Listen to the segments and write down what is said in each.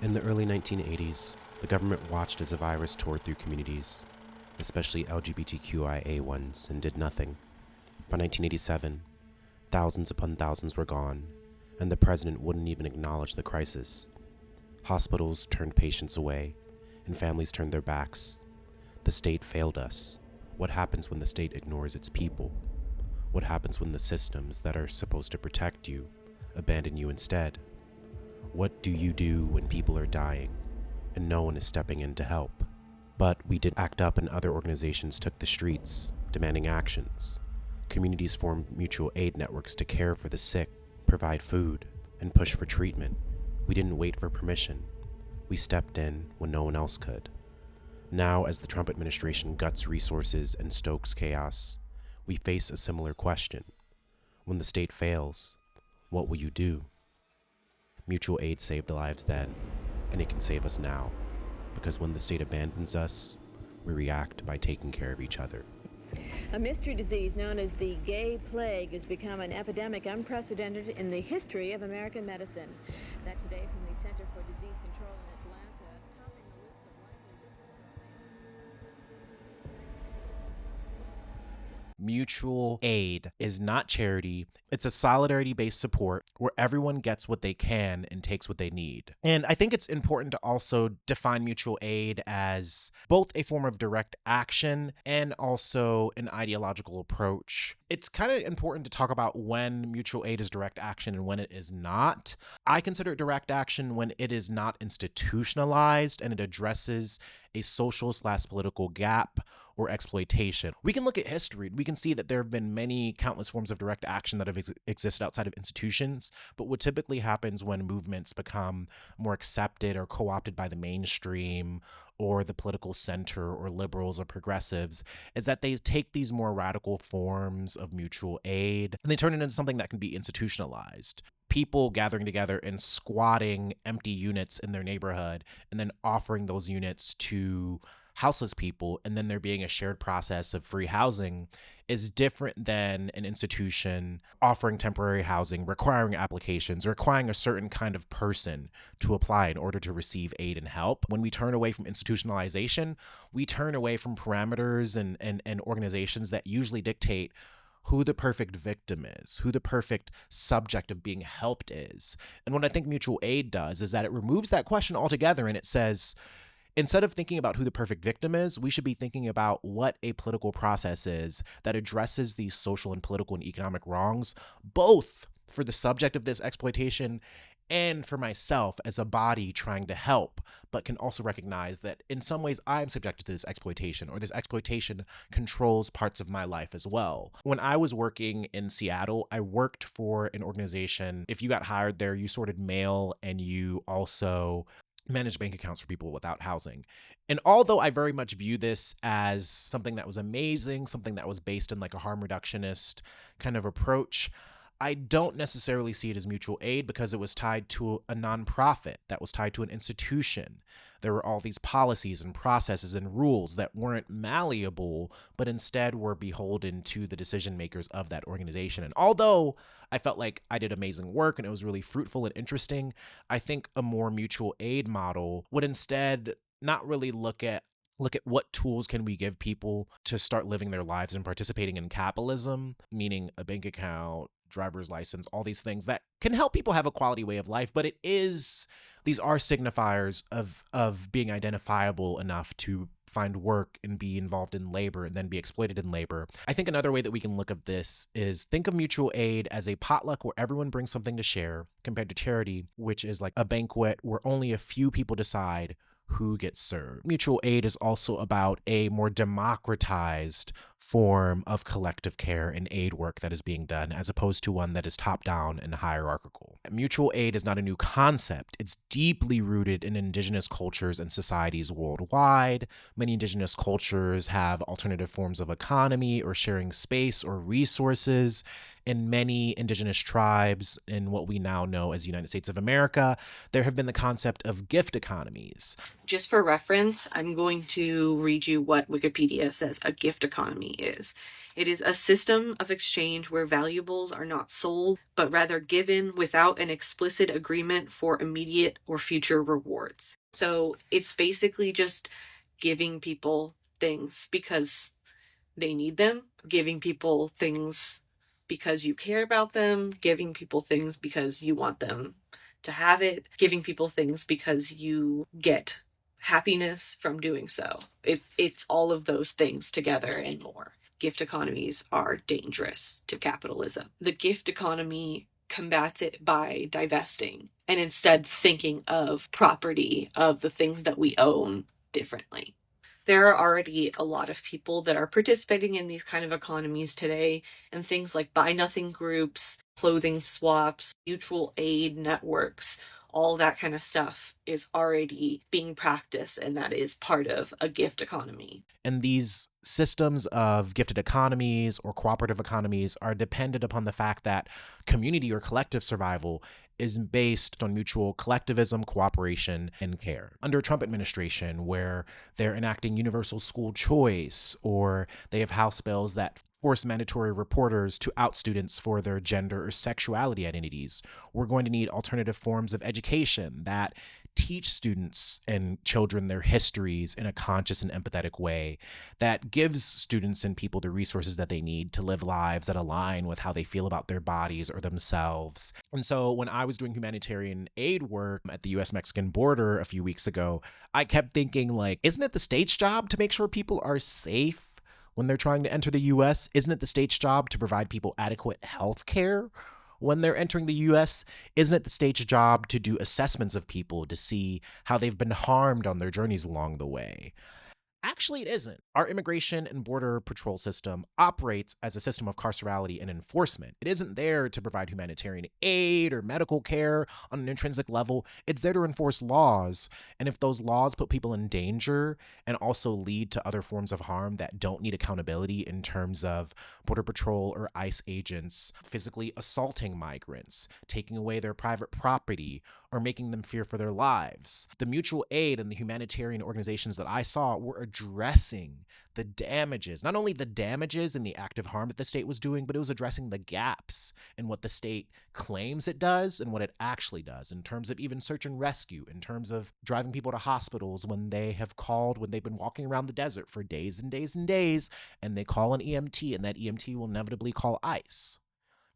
In the early 1980s, the government watched as a virus tore through communities, especially LGBTQIA ones, and did nothing. By 1987, thousands upon thousands were gone, and the president wouldn't even acknowledge the crisis. Hospitals turned patients away, and families turned their backs. The state failed us. What happens when the state ignores its people? What happens when the systems that are supposed to protect you abandon you instead? What do you do when people are dying and no one is stepping in to help? But we did act up, and other organizations took the streets, demanding actions. Communities formed mutual aid networks to care for the sick, provide food, and push for treatment. We didn't wait for permission. We stepped in when no one else could. Now, as the Trump administration guts resources and stokes chaos, we face a similar question. When the state fails, what will you do? Mutual aid saved lives then, and it can save us now, because when the state abandons us, we react by taking care of each other. A mystery disease known as the gay plague has become an epidemic unprecedented in the history of American medicine. That today from the Center for Disease Control in Atlanta, topping the list of Mutual aid is not charity. It's a solidarity-based support where everyone gets what they can and takes what they need. And I think it's important to also define mutual aid as both a form of direct action and also an ideological approach. It's kind of important to talk about when mutual aid is direct action and when it is not. I consider it direct action when it is not institutionalized and it addresses a social/political gap or exploitation. We can look at history. We can see that there have been many countless forms of direct action that have existed outside of institutions, but what typically happens when movements become more accepted or co-opted by the mainstream or the political center or liberals or progressives is that they take these more radical forms of mutual aid and they turn it into something that can be institutionalized. People gathering together and squatting empty units in their neighborhood and then offering those units to houseless people, and then there being a shared process of free housing is different than an institution offering temporary housing, requiring applications, requiring a certain kind of person to apply in order to receive aid and help. When we turn away from institutionalization, we turn away from parameters and organizations that usually dictate who the perfect victim is, who the perfect subject of being helped is. And what I think mutual aid does is that it removes that question altogether and it says, instead of thinking about who the perfect victim is, we should be thinking about what a political process is that addresses these social and political and economic wrongs, both for the subject of this exploitation and for myself as a body trying to help, but can also recognize that in some ways I'm subjected to this exploitation, or this exploitation controls parts of my life as well. When I was working in Seattle, I worked for an organization. If you got hired there, you sorted mail and you also manage bank accounts for people without housing. And although I very much view this as something that was amazing, something that was based in like a harm reductionist kind of approach, I don't necessarily see it as mutual aid because it was tied to a nonprofit, that was tied to an institution. There were all these policies and processes and rules that weren't malleable, but instead were beholden to the decision makers of that organization. And although I felt like I did amazing work and it was really fruitful and interesting, I think a more mutual aid model would instead not really look at what tools can we give people to start living their lives and participating in capitalism, meaning a bank account, driver's license, all these things that can help people have a quality way of life. But these are signifiers of being identifiable enough to find work and be involved in labor and then be exploited in labor. I think another way that we can look at this is think of mutual aid as a potluck where everyone brings something to share, compared to charity, which is like a banquet where only a few people decide who gets served. Mutual aid is also about a more democratized form of collective care and aid work that is being done, as opposed to one that is top-down and hierarchical. Mutual aid is not a new concept. It's deeply rooted in indigenous cultures and societies worldwide. Many indigenous cultures have alternative forms of economy or sharing space or resources. In many indigenous tribes in what we now know as the United States of America, there have been the concept of gift economies. Just for reference, I'm going to read you what Wikipedia says a gift economy economy is. It is a system of exchange where valuables are not sold, but rather given without an explicit agreement for immediate or future rewards. So it's basically just giving people things because they need them, giving people things because you care about them, giving people things because you want them to have it, giving people things because you get happiness from doing so. It's all of those things together and more. Gift economies are dangerous to capitalism. The gift economy combats it by divesting and instead thinking of property, of the things that we own differently. There are already a lot of people that are participating in these kind of economies today, and things like buy nothing groups, clothing swaps, mutual aid networks, all that kind of stuff is already being practiced, and that is part of a gift economy. And these systems of gifted economies or cooperative economies are dependent upon the fact that community or collective survival is based on mutual collectivism, cooperation, and care. Under Trump administration, where they're enacting universal school choice, or they have House bills that force mandatory reporters to out students for their gender or sexuality identities, we're going to need alternative forms of education that teach students and children their histories in a conscious and empathetic way that gives students and people the resources that they need to live lives that align with how they feel about their bodies or themselves. And so when I was doing humanitarian aid work at the US-Mexican border a few weeks ago, I kept thinking, like, isn't it the state's job to make sure people are safe when they're trying to enter the US? Isn't it the state's job to provide people adequate health care when they're entering the US? Isn't it the state's job to do assessments of people to see how they've been harmed on their journeys along the way? Actually, it isn't. Our Immigration and Border Patrol system operates as a system of carcerality and enforcement. It isn't there to provide humanitarian aid or medical care on an intrinsic level. It's there to enforce laws. And if those laws put people in danger and also lead to other forms of harm that don't need accountability in terms of Border Patrol or ICE agents physically assaulting migrants, taking away their private property, or making them fear for their lives, the mutual aid and the humanitarian organizations that I saw were addressing the damages, not only the damages and the active harm that the state was doing, but it was addressing the gaps in what the state claims it does and what it actually does in terms of even search and rescue, in terms of driving people to hospitals when they have called, when they've been walking around the desert for days and days and days, and they call an EMT, and that EMT will inevitably call ICE.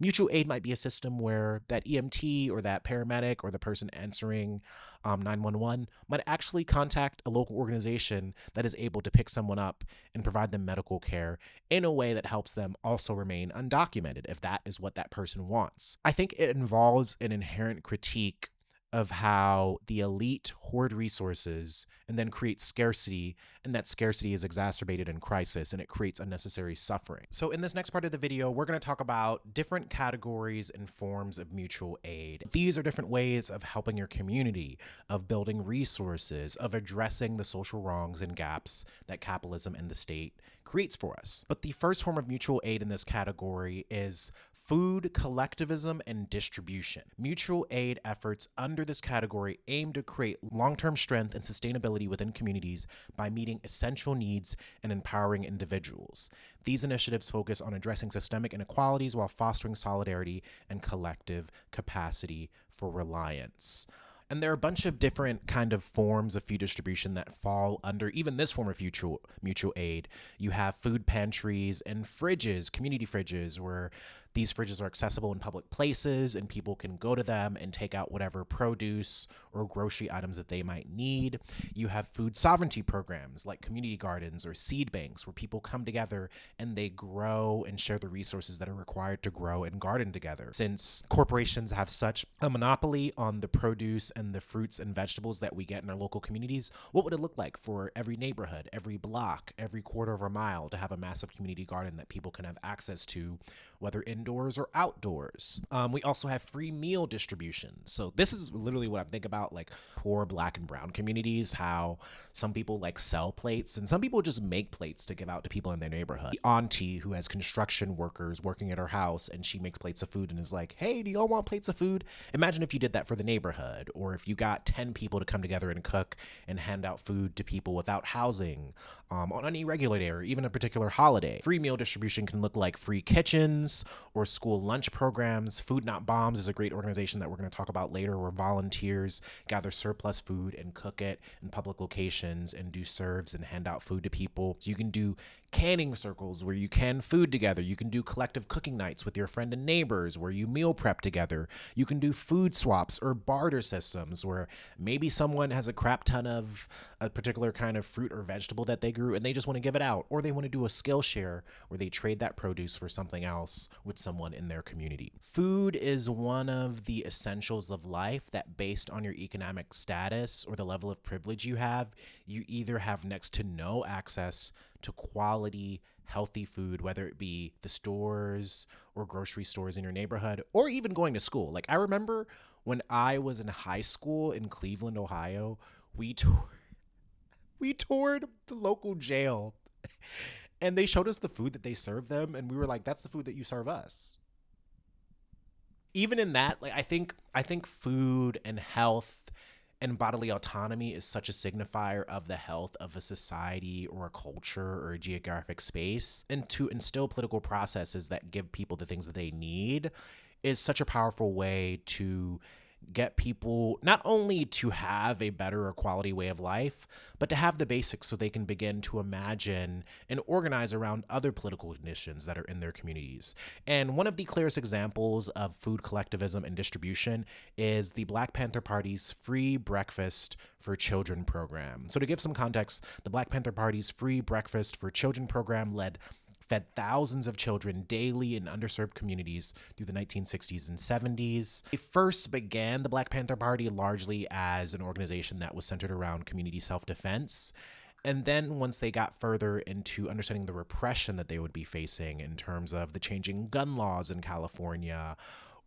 Mutual aid might be a system where that EMT or that paramedic or the person answering 911 might actually contact a local organization that is able to pick someone up and provide them medical care in a way that helps them also remain undocumented if that is what that person wants. I think it involves an inherent critique of how the elite hoard resources and then create scarcity, and that scarcity is exacerbated in crisis and it creates unnecessary suffering. So in this next part of the video, we're going to talk about different categories and forms of mutual aid. These are different ways of helping your community, of building resources, of addressing the social wrongs and gaps that capitalism and the state creates for us. But the first form of mutual aid in this category is food collectivism and distribution. Mutual aid efforts under this category aim to create long-term strength and sustainability within communities by meeting essential needs and empowering individuals. These initiatives focus on addressing systemic inequalities while fostering solidarity and collective capacity for reliance. And there are a bunch of different kind of forms of food distribution that fall under even this form of mutual aid. You have food pantries and fridges, community fridges, where these fridges are accessible in public places and people can go to them and take out whatever produce or grocery items that they might need. You have food sovereignty programs like community gardens or seed banks where people come together and they grow and share the resources that are required to grow and garden together. Since corporations have such a monopoly on the produce and the fruits and vegetables that we get in our local communities, what would it look like for every neighborhood, every block, every quarter of a mile to have a massive community garden that people can have access to whether indoors or outdoors. We also have free meal distribution. So this is literally what I'm thinking about, like poor Black and brown communities, how some people like sell plates and some people just make plates to give out to people in their neighborhood. The auntie who has construction workers working at her house and she makes plates of food and is like, hey, do y'all want plates of food? Imagine if you did that for the neighborhood, or if you got 10 people to come together and cook and hand out food to people without housing on any regular day or even a particular holiday. Free meal distribution can look like free kitchens or school lunch programs. Food Not Bombs is a great organization that we're going to talk about later, where volunteers gather surplus food and cook it in public locations and do serves and hand out food to people. So you can do canning circles where you can food together. You can do collective cooking nights with your friend and neighbors where you meal prep together. You can do food swaps or barter systems where maybe someone has a crap ton of a particular kind of fruit or vegetable that they grew and they just want to give it out, or they want to do a skill share where they trade that produce for something else with someone in their community. Food is one of the essentials of life that, based on your economic status or the level of privilege you have, you either have next to no access to quality, healthy food, whether it be the stores or grocery stores in your neighborhood, or even going to school. Like, I remember when I was in high school in Cleveland, Ohio, we toured the local jail and they showed us the food that they served them, and we were like, that's the food that you serve us. Even in that, like, I think food and health and bodily autonomy is such a signifier of the health of a society or a culture or a geographic space. And to instill political processes that give people the things that they need is such a powerful way to get people not only to have a better or quality way of life, but to have the basics so they can begin to imagine and organize around other political conditions that are in their communities. And one of the clearest examples of food collectivism and distribution is the Black Panther Party's Free Breakfast for Children program. So to give some context, the Black Panther Party's Free Breakfast for Children program fed thousands of children daily in underserved communities through the 1960s and 70s. It first began the Black Panther Party largely as an organization that was centered around community self-defense. And then once they got further into understanding the repression that they would be facing in terms of the changing gun laws in California,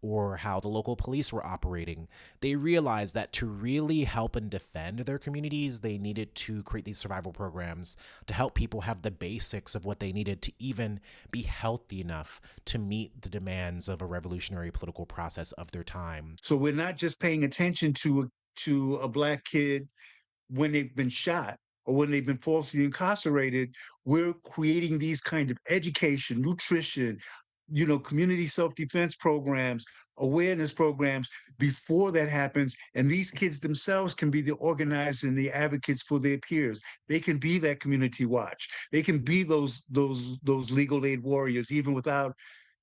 or how the local police were operating, they realized that to really help and defend their communities, they needed to create these survival programs to help people have the basics of what they needed to even be healthy enough to meet the demands of a revolutionary political process of their time. So we're not just paying attention to a Black kid when they've been shot or when they've been falsely incarcerated. We're creating these kind of education, nutrition, community self-defense programs, awareness programs before that happens. And these kids themselves can be the organizers and the advocates for their peers. They can be that community watch. They can be those legal aid warriors, even without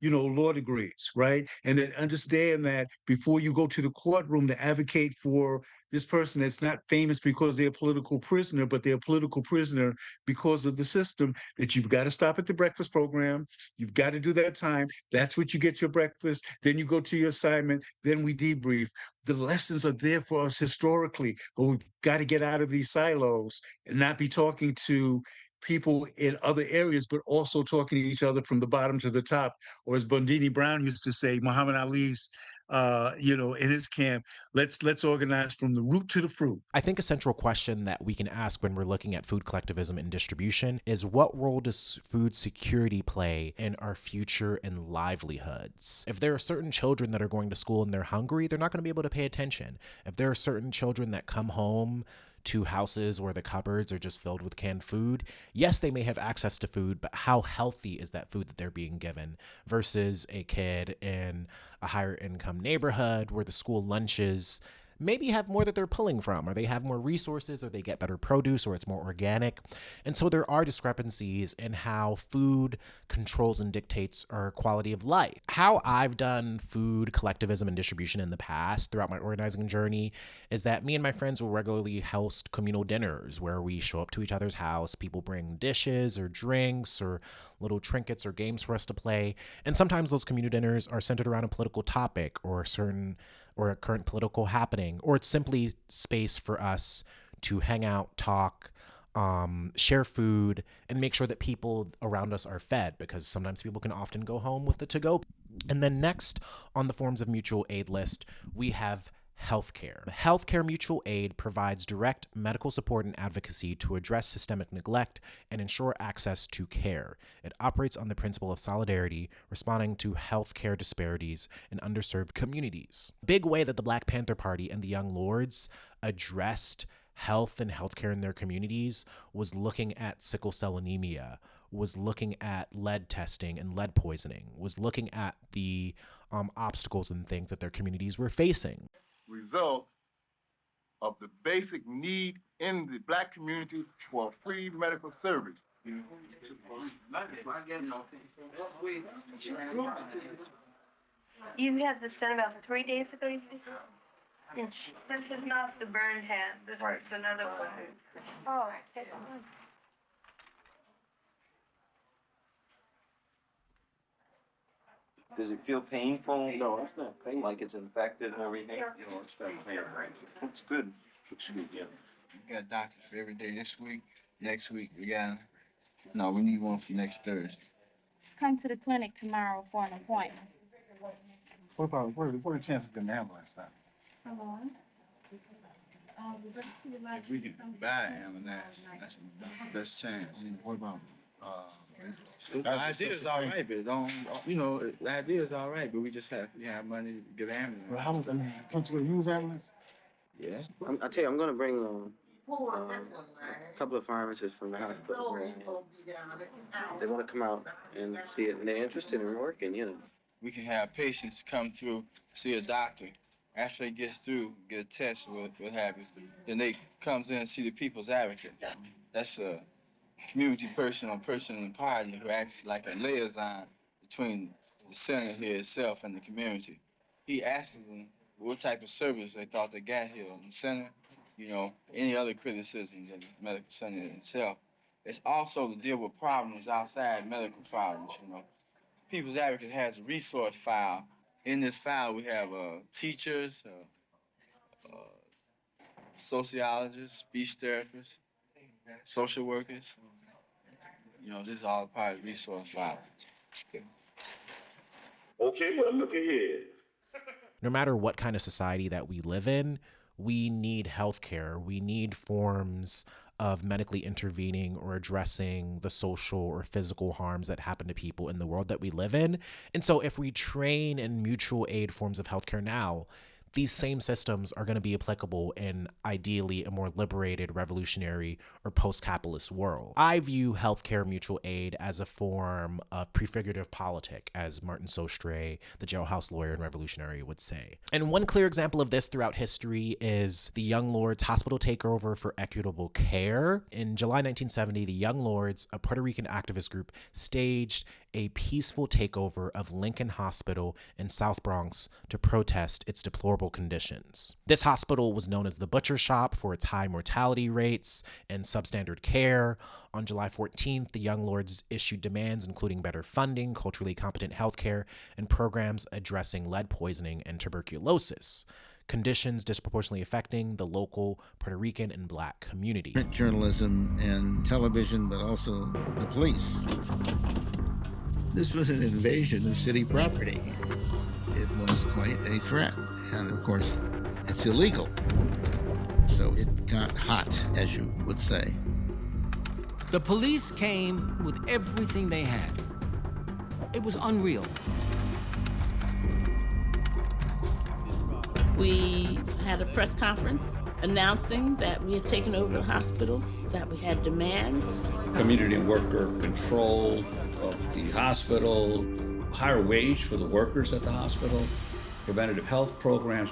law degrees, right? And then understand that before you go to the courtroom to advocate for this person that's not famous because they're a political prisoner, but they're a political prisoner because of the system, that you've got to stop at the breakfast program. You've got to do that time. That's what you get your breakfast. Then you go to your assignment. Then we debrief. The lessons are there for us historically, but we've got to get out of these silos and not be talking to people in other areas, but also talking to each other from the bottom to the top. Or as Bundini Brown used to say, Muhammad Ali's, in his camp, let's organize from the root to the fruit. I think a central question that we can ask when we're looking at food collectivism and distribution is, what role does food security play in our future and livelihoods? If there are certain children that are going to school and they're hungry, they're not going to be able to pay attention. If there are certain children that come home to houses where the cupboards are just filled with canned food, yes, they may have access to food, but how healthy is that food that they're being given versus a kid in a higher income neighborhood where the school lunches maybe have more that they're pulling from, or they have more resources, or they get better produce, or it's more organic. And so there are discrepancies in how food controls and dictates our quality of life. How I've done food collectivism and distribution in the past throughout my organizing journey is that me and my friends will regularly host communal dinners where we show up to each other's house. People bring dishes or drinks or little trinkets or games for us to play. And sometimes those communal dinners are centered around a political topic or a current political happening, or it's simply space for us to hang out, talk, share food, and make sure that people around us are fed, because sometimes people can often go home with the to-go. And then next on the forms of mutual aid list, we have healthcare. Healthcare mutual aid provides direct medical support and advocacy to address systemic neglect and ensure access to care. It operates on the principle of solidarity, responding to healthcare disparities in underserved communities. Big way that the Black Panther Party and the Young Lords addressed health and healthcare in their communities was looking at sickle cell anemia, was looking at lead testing and lead poisoning, was looking at the obstacles and things that their communities were facing. Result of the basic need in the Black community for free medical service. You had this done about 3 days ago, you said? This is not the burned hand. This is another one. Oh, okay. Does it feel painful? No, it's not painful. Like it's infected and everything? No, it's not painful. It's good. Looks good, yeah. We got doctors for every day this week. Next week, we need one for next Thursday. Come to the clinic tomorrow for an appointment. What are the chances of getting an ambulance now? Hello? If we can buy an ambulance, that's the best chance. What about, The idea is all right, but the idea is all right, but we just have money to get an ambulance. well, how much, come to a use ambulance? Yes. I'll tell you, I'm gonna bring a couple of pharmacists from the hospital. They wanna come out and see it, and they're interested in working, you know. We can have patients come through, see a doctor. After they gets through, get a test, what have you. Then they comes in and see the people's advocate. That's a community person or person in the party who acts like a liaison between the center here itself and the community. He asks them what type of service they thought they got here in the center, any other criticisms of the medical center itself. It's also to deal with problems outside medical problems, People's Advocate has a resource file. In this file, we have teachers, sociologists, speech therapists, social workers. This is all part of the resource file. Okay, well, look ahead. No matter what kind of society that we live in, we need healthcare. We need forms of medically intervening or addressing the social or physical harms that happen to people in the world that we live in. And so if we train in mutual aid forms of healthcare now, these same systems are going to be applicable in ideally a more liberated, revolutionary, or post-capitalist world. I view healthcare mutual aid as a form of prefigurative politic, as Martin Sostre, the jailhouse lawyer and revolutionary, would say. And one clear example of this throughout history is the Young Lords Hospital Takeover for Equitable Care. In July 1970, the Young Lords, a Puerto Rican activist group, staged a peaceful takeover of Lincoln Hospital in South Bronx to protest its deplorable conditions. This hospital was known as the Butcher Shop for its high mortality rates and substandard care. On July 14th, the Young Lords issued demands including better funding, culturally competent healthcare, and programs addressing lead poisoning and tuberculosis, conditions disproportionately affecting the local Puerto Rican and Black community. Print journalism and television, but also the police. This was an invasion of city property. It was quite a threat, and of course, it's illegal. So it got hot, as you would say. The police came with everything they had. It was unreal. We had a press conference announcing that we had taken over the hospital, that we had demands. Community worker control of the hospital, higher wage for the workers at the hospital, preventative health programs.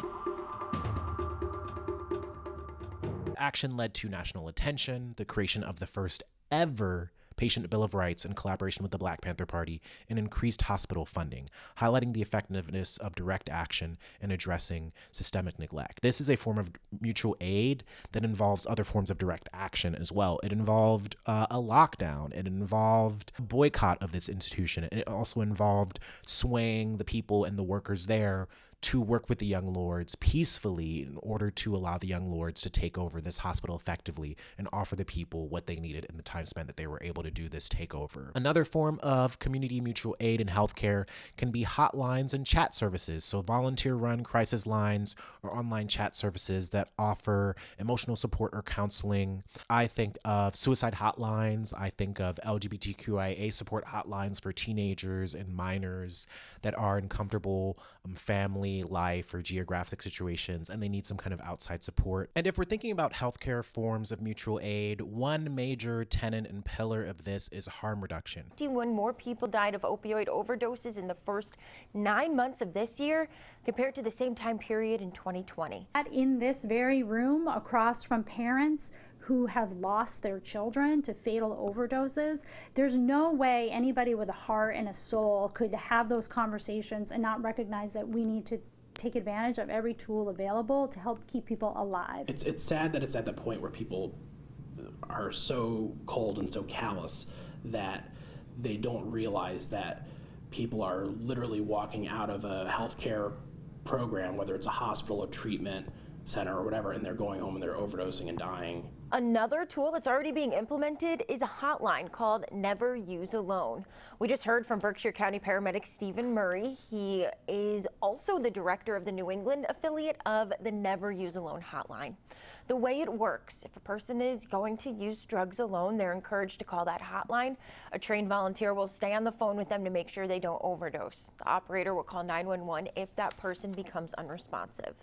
Action led to national attention, the creation of the first ever Patient Bill of Rights in collaboration with the Black Panther Party, and increased hospital funding, highlighting the effectiveness of direct action in addressing systemic neglect. This is a form of mutual aid that involves other forms of direct action as well. It involved a lockdown. It involved a boycott of this institution. And it also involved swaying the people and the workers there to work with the young lords peacefully in order to allow the young lords to take over this hospital effectively and offer the people what they needed in the time span that they were able to do this takeover. Another form of community mutual aid in healthcare can be hotlines and chat services, so volunteer-run crisis lines or online chat services that offer emotional support or counseling. I think of suicide hotlines. I think of LGBTQIA support hotlines for teenagers and minors that are in comfortable family life or geographic situations, and they need some kind of outside support. And if we're thinking about healthcare forms of mutual aid, one major tenet and pillar of this is harm reduction. 51 more people died of opioid overdoses in the first 9 months of this year compared to the same time period in 2020. In this very room, across from parents who have lost their children to fatal overdoses, there's no way anybody with a heart and a soul could have those conversations and not recognize that we need to take advantage of every tool available to help keep people alive. It's sad that it's at the point where people are so cold and so callous that they don't realize that people are literally walking out of a healthcare program, whether it's a hospital, a treatment center or whatever, and they're going home and they're overdosing and dying. Another tool that's already being implemented is a hotline called Never Use Alone. We just heard from Berkshire County paramedic Stephen Murray. He is also the director of the New England affiliate of the Never Use Alone hotline. The way it works, if a person is going to use drugs alone, they're encouraged to call that hotline. A trained volunteer will stay on the phone with them to make sure they don't overdose. The operator will call 911 if that person becomes unresponsive.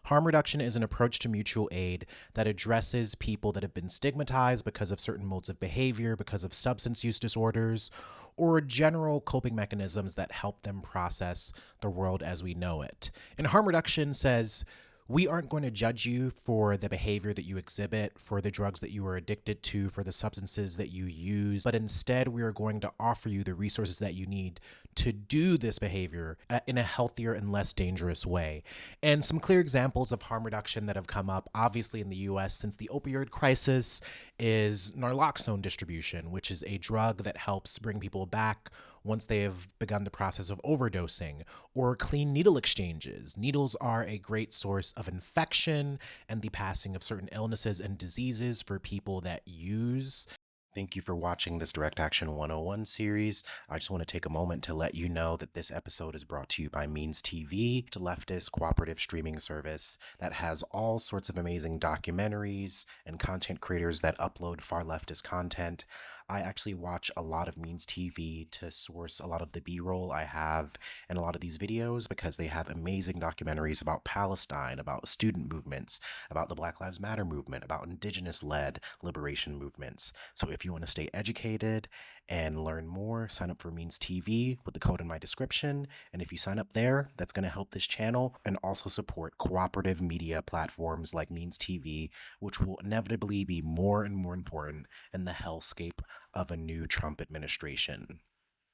Harm reduction is an approach to mutual aid that addresses people that have been stigmatized because of certain modes of behavior, because of substance use disorders, or general coping mechanisms that help them process the world as we know it. And harm reduction says, we aren't going to judge you for the behavior that you exhibit, for the drugs that you are addicted to, for the substances that you use, but instead we are going to offer you the resources that you need to do this behavior in a healthier and less dangerous way. And some clear examples of harm reduction that have come up, obviously in the US since the opioid crisis, is naloxone distribution, which is a drug that helps bring people back once they have begun the process of overdosing, or clean needle exchanges. Needles are a great source of infection and the passing of certain illnesses and diseases for people that use. Thank you for watching this Direct Action 101 series. I just want to take a moment to let you know that this episode is brought to you by Means TV, a leftist cooperative streaming service that has all sorts of amazing documentaries and content creators that upload far leftist content. I actually watch a lot of Means TV to source a lot of the B-roll I have in a lot of these videos because they have amazing documentaries about Palestine, about student movements, about the Black Lives Matter movement, about indigenous-led liberation movements. So if you want to stay educated and learn more, sign up for Means TV with the code in my description. And if you sign up there, that's going to help this channel and also support cooperative media platforms like Means TV, which will inevitably be more and more important in the hellscape of a new Trump administration.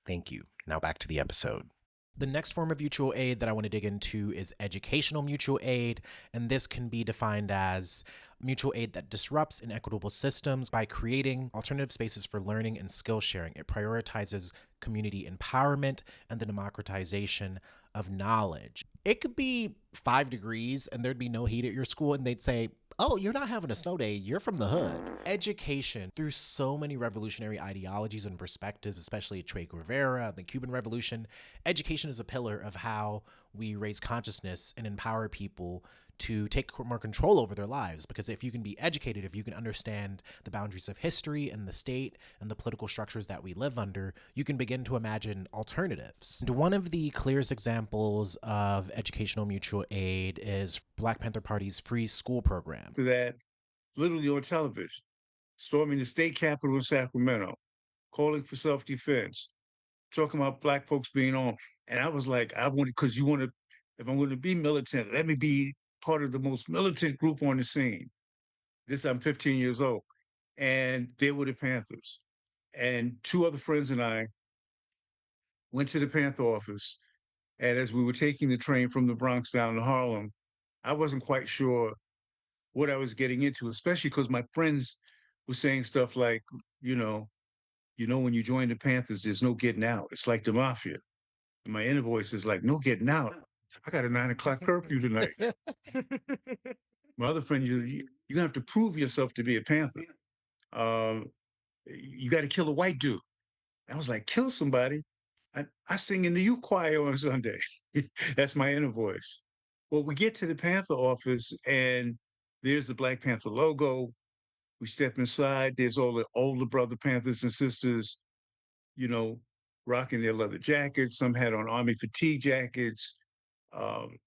Thank you. Now back to the episode. The next form of mutual aid that I want to dig into is educational mutual aid, and this can be defined as mutual aid that disrupts inequitable systems by creating alternative spaces for learning and skill sharing. It prioritizes community empowerment and the democratization of knowledge. It could be 5 degrees and there'd be no heat at your school, and they'd say, oh, you're not having a snow day, you're from the hood. Education, through so many revolutionary ideologies and perspectives, especially Che Guevara, the Cuban Revolution, education is a pillar of how we raise consciousness and empower people to take more control over their lives. Because if you can be educated, if you can understand the boundaries of history and the state and the political structures that we live under, you can begin to imagine alternatives. And one of the clearest examples of educational mutual aid is Black Panther Party's free school program. To that, literally on television, storming the state capitol in Sacramento, calling for self-defense, talking about Black folks being on. And I was like, I want, because you want to, if I'm going to be militant, let me be part of the most militant group on the scene. I'm 15 years old. And they were the Panthers. And 2 other friends and I went to the Panther office. And as we were taking the train from the Bronx down to Harlem, I wasn't quite sure what I was getting into, especially because my friends were saying stuff like, when you join the Panthers, there's no getting out. It's like the mafia. And my inner voice is like, no getting out. I got a 9 o'clock curfew tonight. My other friend, you're gonna have to prove yourself to be a Panther. You got to kill a white dude. I was like, kill somebody? I sing in the youth choir on Sunday. That's my inner voice. Well, we get to the Panther office and there's the Black Panther logo. We step inside. There's all the older brother Panthers and sisters, you know, rocking their leather jackets. Some had on army fatigue jackets, um,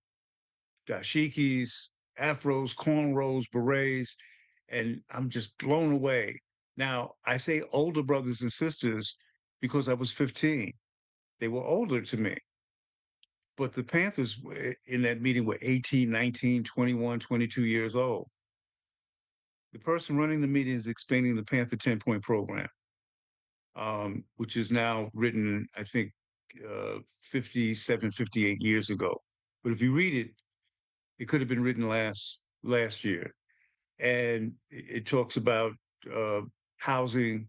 dashikis, afros, cornrows, berets, and I'm just blown away. Now, I say older brothers and sisters because I was 15. They were older to me. But the Panthers in that meeting were 18, 19, 21, 22 years old. The person running the meeting is explaining the Panther 10-point program, which is now written, I think, 57, 58 years ago. But if you read it, it could have been written last year. And it talks about housing,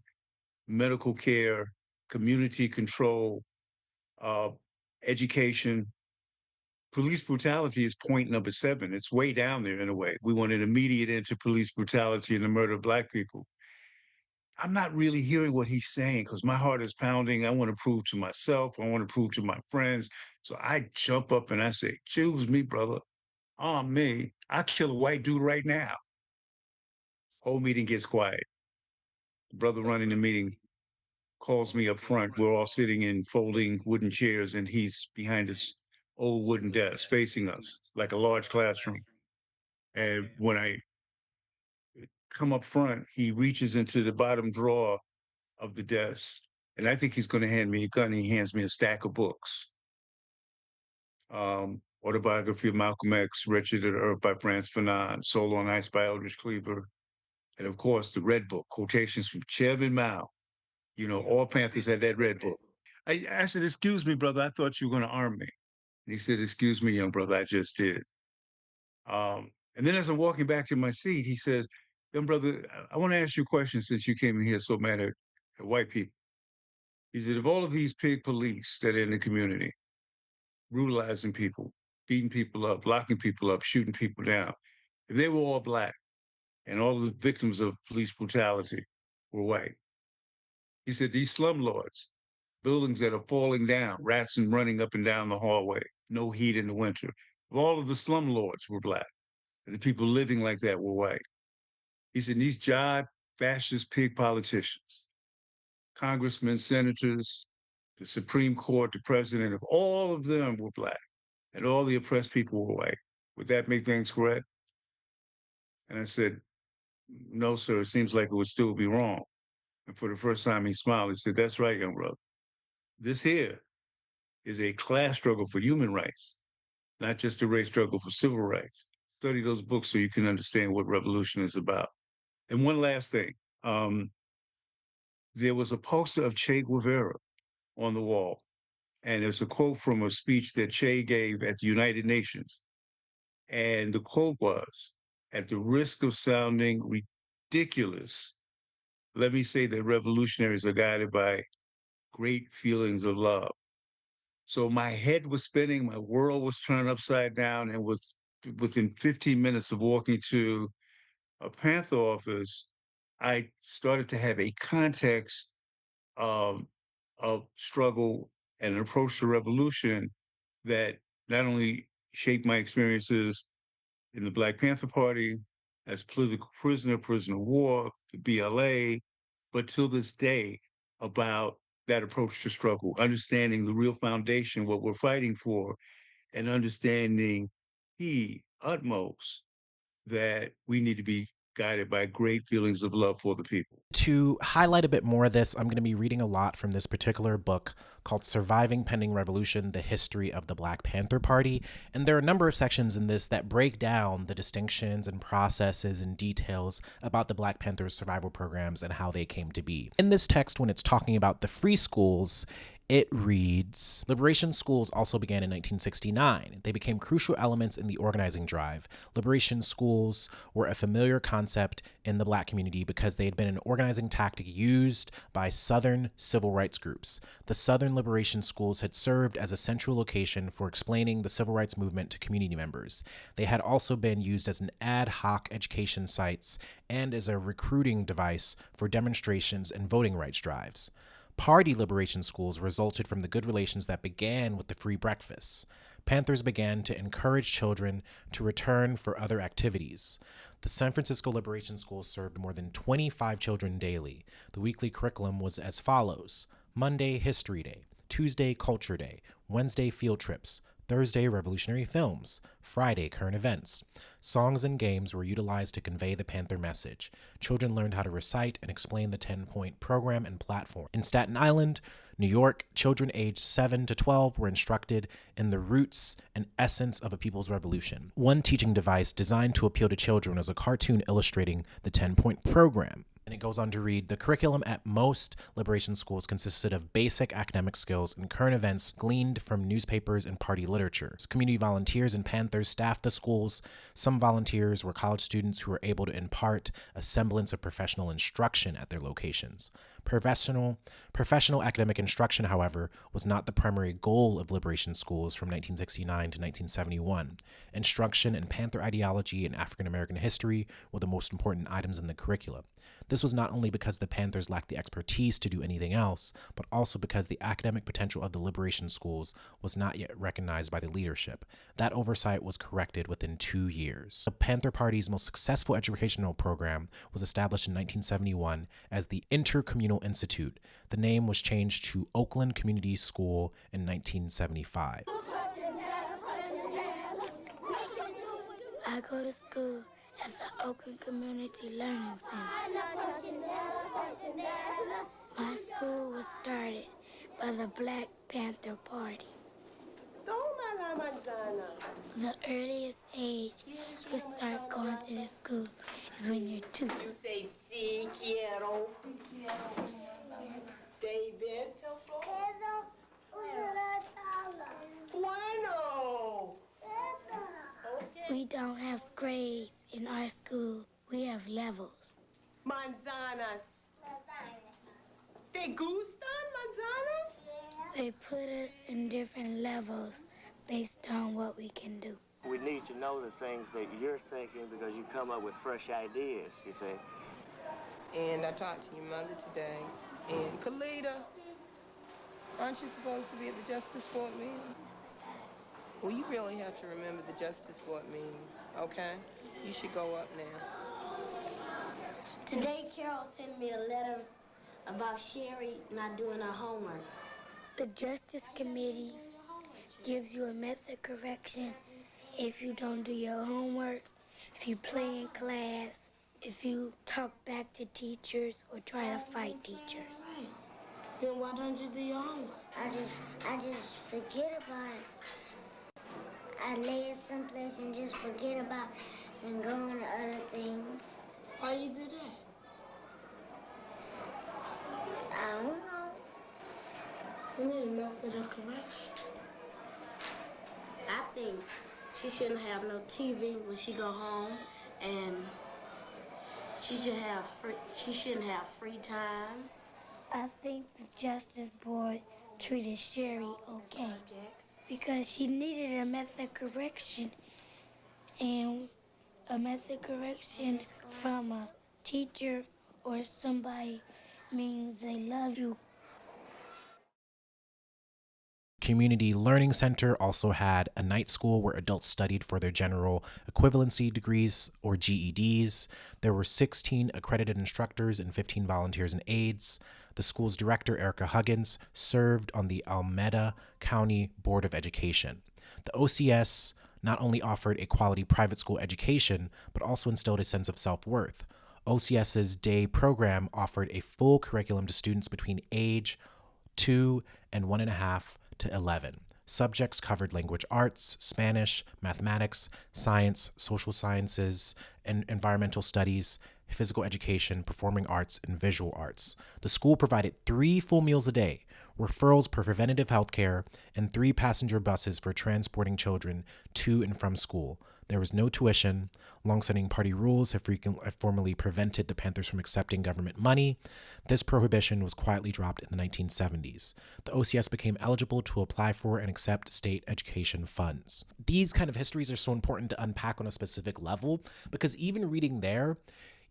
medical care, community control, education. Police brutality is point number 7. It's way down there in a way. We want an immediate end to police brutality and the murder of Black people. I'm not really hearing what he's saying because my heart is pounding. I want to prove to myself. I want to prove to my friends. So I jump up and I say, choose me, brother. On me. I'll kill a white dude right now. Whole meeting gets quiet. The brother running the meeting calls me up front. We're all sitting in folding wooden chairs and he's behind this old wooden desk facing us like a large classroom. And when I come up front, he reaches into the bottom drawer of the desk, and I think he's going to hand me a gun. He hands me a stack of books. Autobiography of Malcolm X, Wretched of Earth by Frantz Fanon, Soul on Ice by Eldridge Cleaver, and of course the Red Book, quotations from Chairman Mao. You know, all Panthers had that Red Book. I said, excuse me, brother, I thought you were going to arm me. And he said, excuse me, young brother, I just did. And then as I'm walking back to my seat, he says, young brother, I want to ask you a question since you came in here so mad at white people. He said, of all of these pig police that are in the community, brutalizing people, beating people up, locking people up, shooting people down, if they were all Black and all of the victims of police brutality were white, he said, these slumlords, buildings that are falling down, rats and running up and down the hallway, no heat in the winter, if all of the slumlords were Black and the people living like that were white. He said, these jive, fascist pig politicians, congressmen, senators, the Supreme Court, the president, if all of them were Black and all the oppressed people were white, would that make things correct? And I said, no, sir, it seems like it would still be wrong. And for the first time, he smiled. He said, that's right, young brother. This here is a class struggle for human rights, not just a race struggle for civil rights. Study those books so you can understand what revolution is about. And one last thing. There was a poster of Che Guevara on the wall. And there's a quote from a speech that Che gave at the United Nations. And the quote was, at the risk of sounding ridiculous, let me say that revolutionaries are guided by great feelings of love. So my head was spinning, my world was turned upside down, and within 15 minutes of walking to a Panther office, I started to have a context of struggle and an approach to revolution that not only shaped my experiences in the Black Panther Party as political prisoner of war, the BLA, but till this day about that approach to struggle, understanding the real foundation, what we're fighting for, and understanding the utmost that we need to be guided by great feelings of love for the people. To highlight a bit more of this, I'm going to be reading a lot from this particular book called Surviving Pending Revolution, The History of the Black Panther Party. And there are a number of sections in this that break down the distinctions and processes and details about the Black Panther survival programs and how they came to be. In this text, when it's talking about the free schools, It reads, Liberation schools also began in 1969. They became crucial elements in the organizing drive. Liberation schools were a familiar concept in the Black community because they had been an organizing tactic used by Southern civil rights groups. The Southern Liberation schools had served as a central location for explaining the civil rights movement to community members. They had also been used as an ad hoc education sites and as a recruiting device for demonstrations and voting rights drives. Party liberation schools resulted from the good relations that began with the free breakfasts. Panthers began to encourage children to return for other activities. The San Francisco Liberation Schools served more than 25 children daily. The weekly curriculum was as follows: Monday, History Day; Tuesday, Culture Day; Wednesday, Field Trips; Thursday, Revolutionary Films; Friday, Current Events. Songs and games were utilized to convey the Panther message. Children learned how to recite and explain the 10-point program and platform. In Staten Island, New York, children aged 7 to 12 were instructed in the roots and essence of a people's revolution. One teaching device designed to appeal to children was a cartoon illustrating the 10-point program. And it goes on to read, the curriculum at most liberation schools consisted of basic academic skills and current events gleaned from newspapers and party literature. Community volunteers and Panthers staffed the schools. Some volunteers were college students who were able to impart a semblance of professional instruction at their locations. Professional academic instruction, however, was not the primary goal of liberation schools from 1969 to 1971. Instruction in Panther ideology and African American history were the most important items in the curriculum. This was not only because the Panthers lacked the expertise to do anything else, but also because the academic potential of the liberation schools was not yet recognized by the leadership. That oversight was corrected within 2 years. The Panther Party's most successful educational program was established in 1971 as the Intercommunal Institute. The name was changed to Oakland Community School in 1975. I go to school at the Oakland Community Learning Center. My school was started by the Black Panther Party. The earliest age you start going to this school is when you're 2. You say, si quiero. David. Bueno. We don't have grades in our school. We have levels. Manzanas. ¿Te gustan manzanas? They put us in different levels based on what we can do. We need to know the things that you're thinking because you come up with fresh ideas, you see. And I talked to your mother today. And Kalita, aren't you supposed to be at the Justice Board meeting? Well, you really have to remember the Justice Board meetings, okay? You should go up now. Today, Carol sent me a letter about Sherry not doing her homework. The Justice Committee gives you a method correction if you don't do your homework, if you play in class, if you talk back to teachers or try to fight teachers. Right. Then why don't you do your homework? I just forget about it. I lay it someplace and just forget about it and go on to other things. Why you do that? I don't know. You need a method of correction. I think she shouldn't have no TV when she go home, and she shouldn't have free time. I think the Justice Board treated Sherry okay because she needed a method correction, and a method correction from a teacher or somebody means they love you. Community Learning Center also had a night school where adults studied for their general equivalency degrees or GEDs. There were 16 accredited instructors and 15 volunteers and aides. The school's director, Erica Huggins, served on the Alameda County Board of Education. The OCS not only offered a quality private school education, but also instilled a sense of self-worth. OCS's day program offered a full curriculum to students between age 2 and 1.5 to 11. Subjects covered language arts, Spanish, mathematics, science, social sciences, in environmental studies, physical education, performing arts, and visual arts. The school provided 3 full meals a day, referrals for preventative health care, and 3 passenger buses for transporting children to and from school. There was no tuition. Long-standing party rules have formally prevented the Panthers from accepting government money. This prohibition was quietly dropped in the 1970s. The OCS became eligible to apply for and accept state education funds. These kind of histories are so important to unpack on a specific level, because even reading there,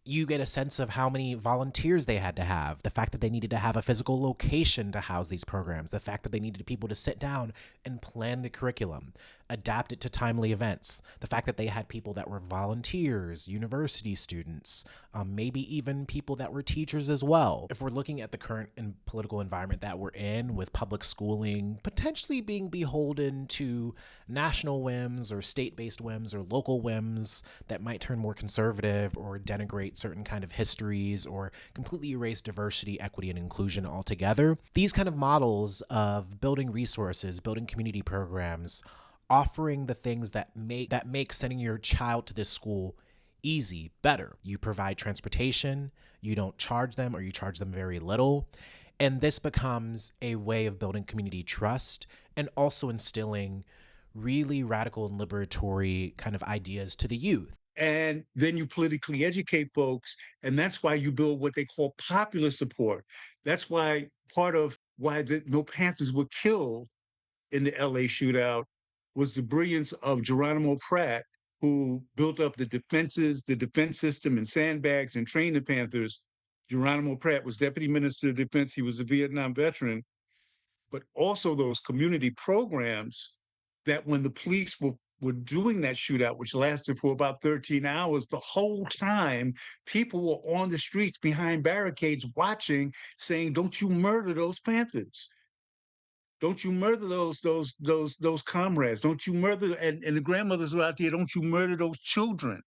you get a sense of how many volunteers they had to have, the fact that they needed to have a physical location to house these programs, the fact that they needed people to sit down and plan the curriculum, adapt it to timely events, the fact that they had people that were volunteers, university students, maybe even people that were teachers as well. If we're looking at the current political environment that we're in, with public schooling potentially being beholden to national whims or state-based whims or local whims that might turn more conservative or denigrate certain kind of histories or completely erase diversity, equity, and inclusion altogether, these kind of models of building resources, building community programs, offering the things that make sending your child to this school easy, better. You provide transportation, you don't charge them, or you charge them very little. And this becomes a way of building community trust and also instilling really radical and liberatory kind of ideas to the youth. And then you politically educate folks, and that's why you build what they call popular support. That's why part of why no Panthers were killed in the LA shootout was the brilliance of Geronimo Pratt, who built up the defenses, the defense system, and sandbags, and trained the Panthers. Geronimo Pratt was Deputy Minister of Defense. He was a Vietnam veteran. But also those community programs that when the police were doing that shootout, which lasted for about 13 hours, the whole time people were on the streets behind barricades watching, saying, "Don't you murder those Panthers. Don't you murder those comrades. Don't you murder," and the grandmothers were out there, "Don't you murder those children.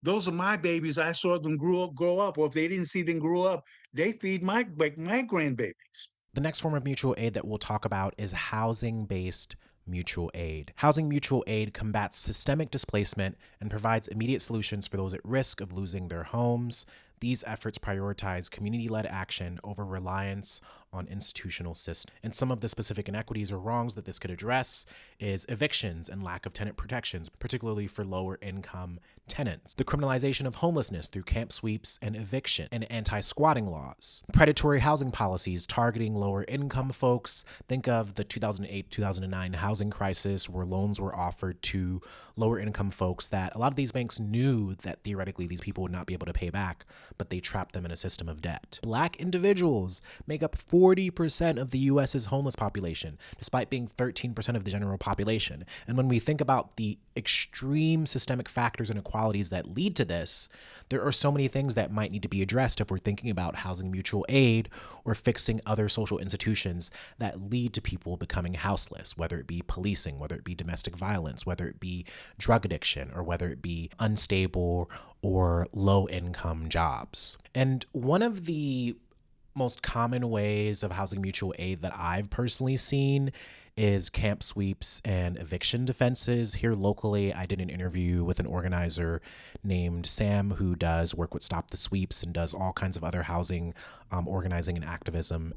Those are my babies. I saw them grow up. Or if they didn't see them grow up, they feed my grandbabies." The next form of mutual aid that we'll talk about is housing-based mutual aid. Housing mutual aid combats systemic displacement and provides immediate solutions for those at risk of losing their homes. These efforts prioritize community-led action over reliance on institutional systems. And some of the specific inequities or wrongs that this could address is evictions and lack of tenant protections, particularly for lower income tenants. The criminalization of homelessness through camp sweeps and eviction and anti-squatting laws. Predatory housing policies targeting lower income folks. Think of the 2008-2009 housing crisis, where loans were offered to lower income folks that a lot of these banks knew that theoretically these people would not be able to pay back, but they trapped them in a system of debt. Black individuals make up 40% of the US's homeless population, despite being 13% of the general population. And when we think about the extreme systemic factors and inequalities that lead to this, there are so many things that might need to be addressed if we're thinking about housing mutual aid or fixing other social institutions that lead to people becoming houseless, whether it be policing, whether it be domestic violence, whether it be drug addiction, or whether it be unstable or low-income jobs. And one of the most common ways of housing mutual aid that I've personally seen is camp sweeps and eviction defenses. Here locally, I did an interview with an organizer named Sam, who does work with Stop the Sweeps and does all kinds of other housing organizing and activism.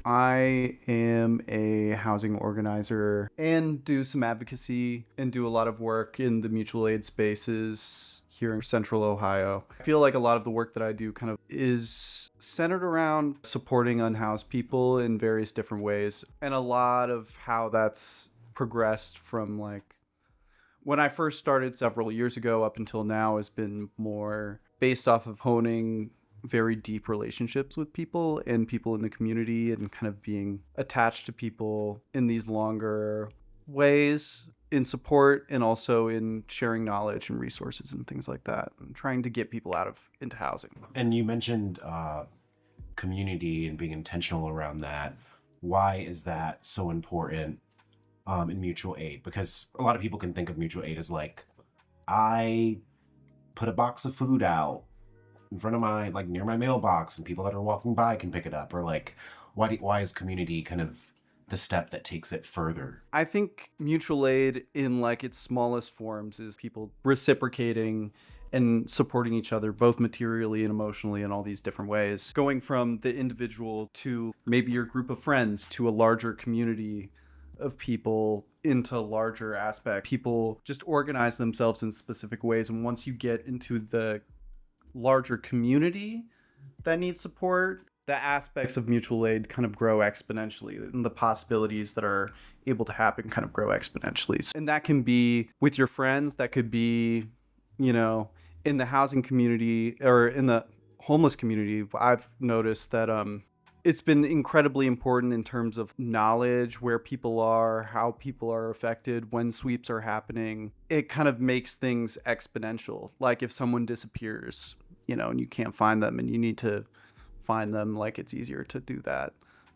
I am a housing organizer and do some advocacy and do a lot of work in the mutual aid spaces here in Central Ohio. I feel like a lot of the work that I do kind of is centered around supporting unhoused people in various different ways. And a lot of how that's progressed from like when I first started several years ago up until now has been more based off of honing very deep relationships with people and people in the community and kind of being attached to people in these longer ways in support and also in sharing knowledge and resources and things like that and trying to get people into housing. And you mentioned community and being intentional around that. Why is that so important in mutual aid? Because a lot of people can think of mutual aid as like, I put a box of food out in front of my, like near my mailbox, and people that are walking by can pick it up, or like, why is community kind of the step that takes it further? I think mutual aid in like its smallest forms is people reciprocating and supporting each other both materially and emotionally in all these different ways. Going from the individual to maybe your group of friends to a larger community of people into a larger aspect. People just organize themselves in specific ways, and once you get into the larger community that needs support, the aspects of mutual aid kind of grow exponentially, and the possibilities that are able to happen kind of grow exponentially. And that can be with your friends, that could be, you know, in the housing community or in the homeless community. I've noticed that it's been incredibly important in terms of knowledge, where people are, how people are affected, when sweeps are happening. It kind of makes things exponential. Like if someone disappears, you know, and you can't find them and you need to find them, like it's easier to do that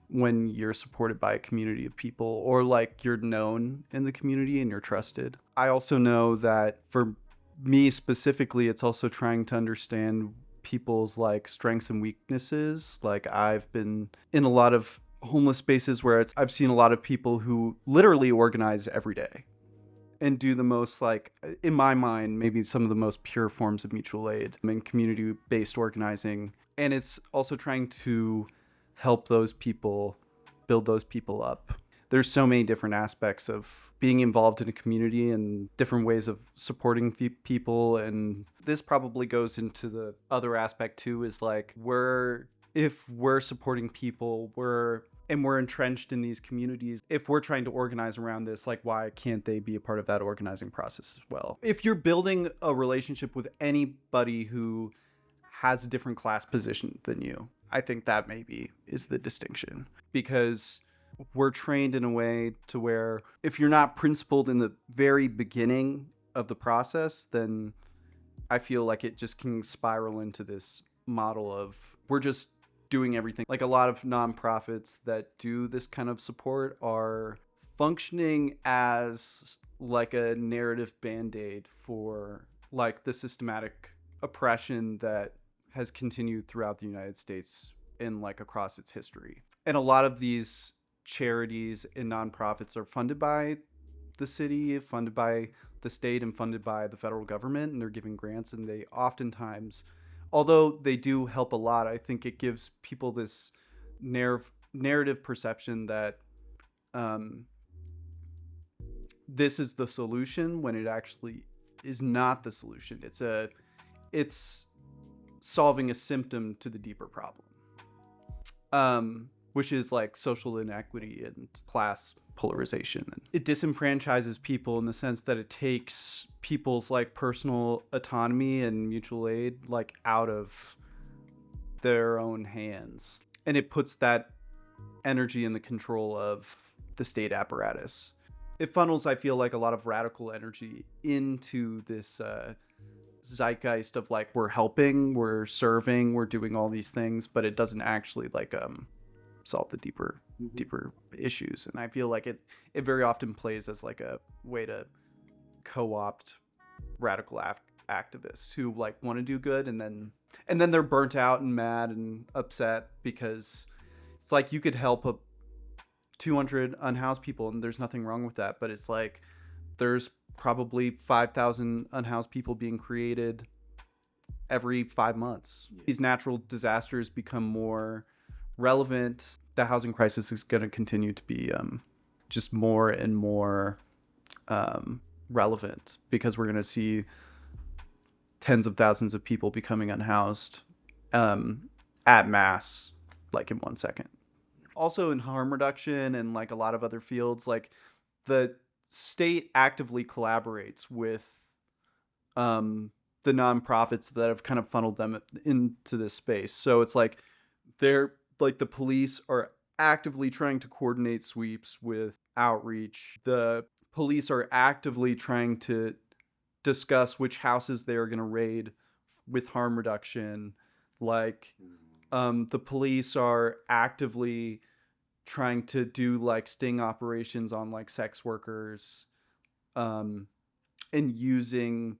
when you're supported by a community of people, or like you're known in the community and you're trusted. I also know that for me specifically, it's also trying to understand people's like strengths and weaknesses. Like I've been in a lot of homeless spaces where I've seen a lot of people who literally organize every day and do the most, like, in my mind, maybe some of the most pure forms of mutual aid and community-based organizing. And it's also trying to help those people, build those people up. There's so many different aspects of being involved in a community and different ways of supporting people. And this probably goes into the other aspect too, is like if we're supporting people, we're entrenched in these communities. If we're trying to organize around this, like why can't they be a part of that organizing process as well? If you're building a relationship with anybody who has a different class position than you, I think that maybe is the distinction, because we're trained in a way to where if you're not principled in the very beginning of the process, then I feel like it just can spiral into this model of we're just doing everything. Like a lot of nonprofits that do this kind of support are functioning as like a narrative band-aid for like the systematic oppression that has continued throughout the United States and like across its history. And a lot of these charities and nonprofits are funded by the city, funded by the state, and funded by the federal government, and they're giving grants, and they oftentimes, although they do help a lot, I think it gives people this narrative perception that this is the solution, when it actually is not the solution. It's solving a symptom to the deeper problem, which is like social inequity and class polarization. It disenfranchises people in the sense that it takes people's like personal autonomy and mutual aid like out of their own hands, and it puts that energy in the control of the state apparatus. It funnels, I feel like, a lot of radical energy into this zeitgeist of like we're helping, we're serving, we're doing all these things, but it doesn't actually like solve the deeper issues. And I feel like it very often plays as like a way to co-opt radical activists who like want to do good, and then they're burnt out and mad and upset, because it's like you could help 200 unhoused people and there's nothing wrong with that, but it's like there's probably 5,000 unhoused people being created every 5 months. These natural disasters become more relevant. The housing crisis is going to continue to be just more and more relevant, because we're going to see tens of thousands of people becoming unhoused at mass, like in 1 second. Also in harm reduction and like a lot of other fields, like the state actively collaborates with the nonprofits that have kind of funneled them into this space. So it's like they're like the police are actively trying to coordinate sweeps with outreach. The police are actively trying to discuss which houses they are going to raid with harm reduction. Like the police are actively trying to do like sting operations on like sex workers, and using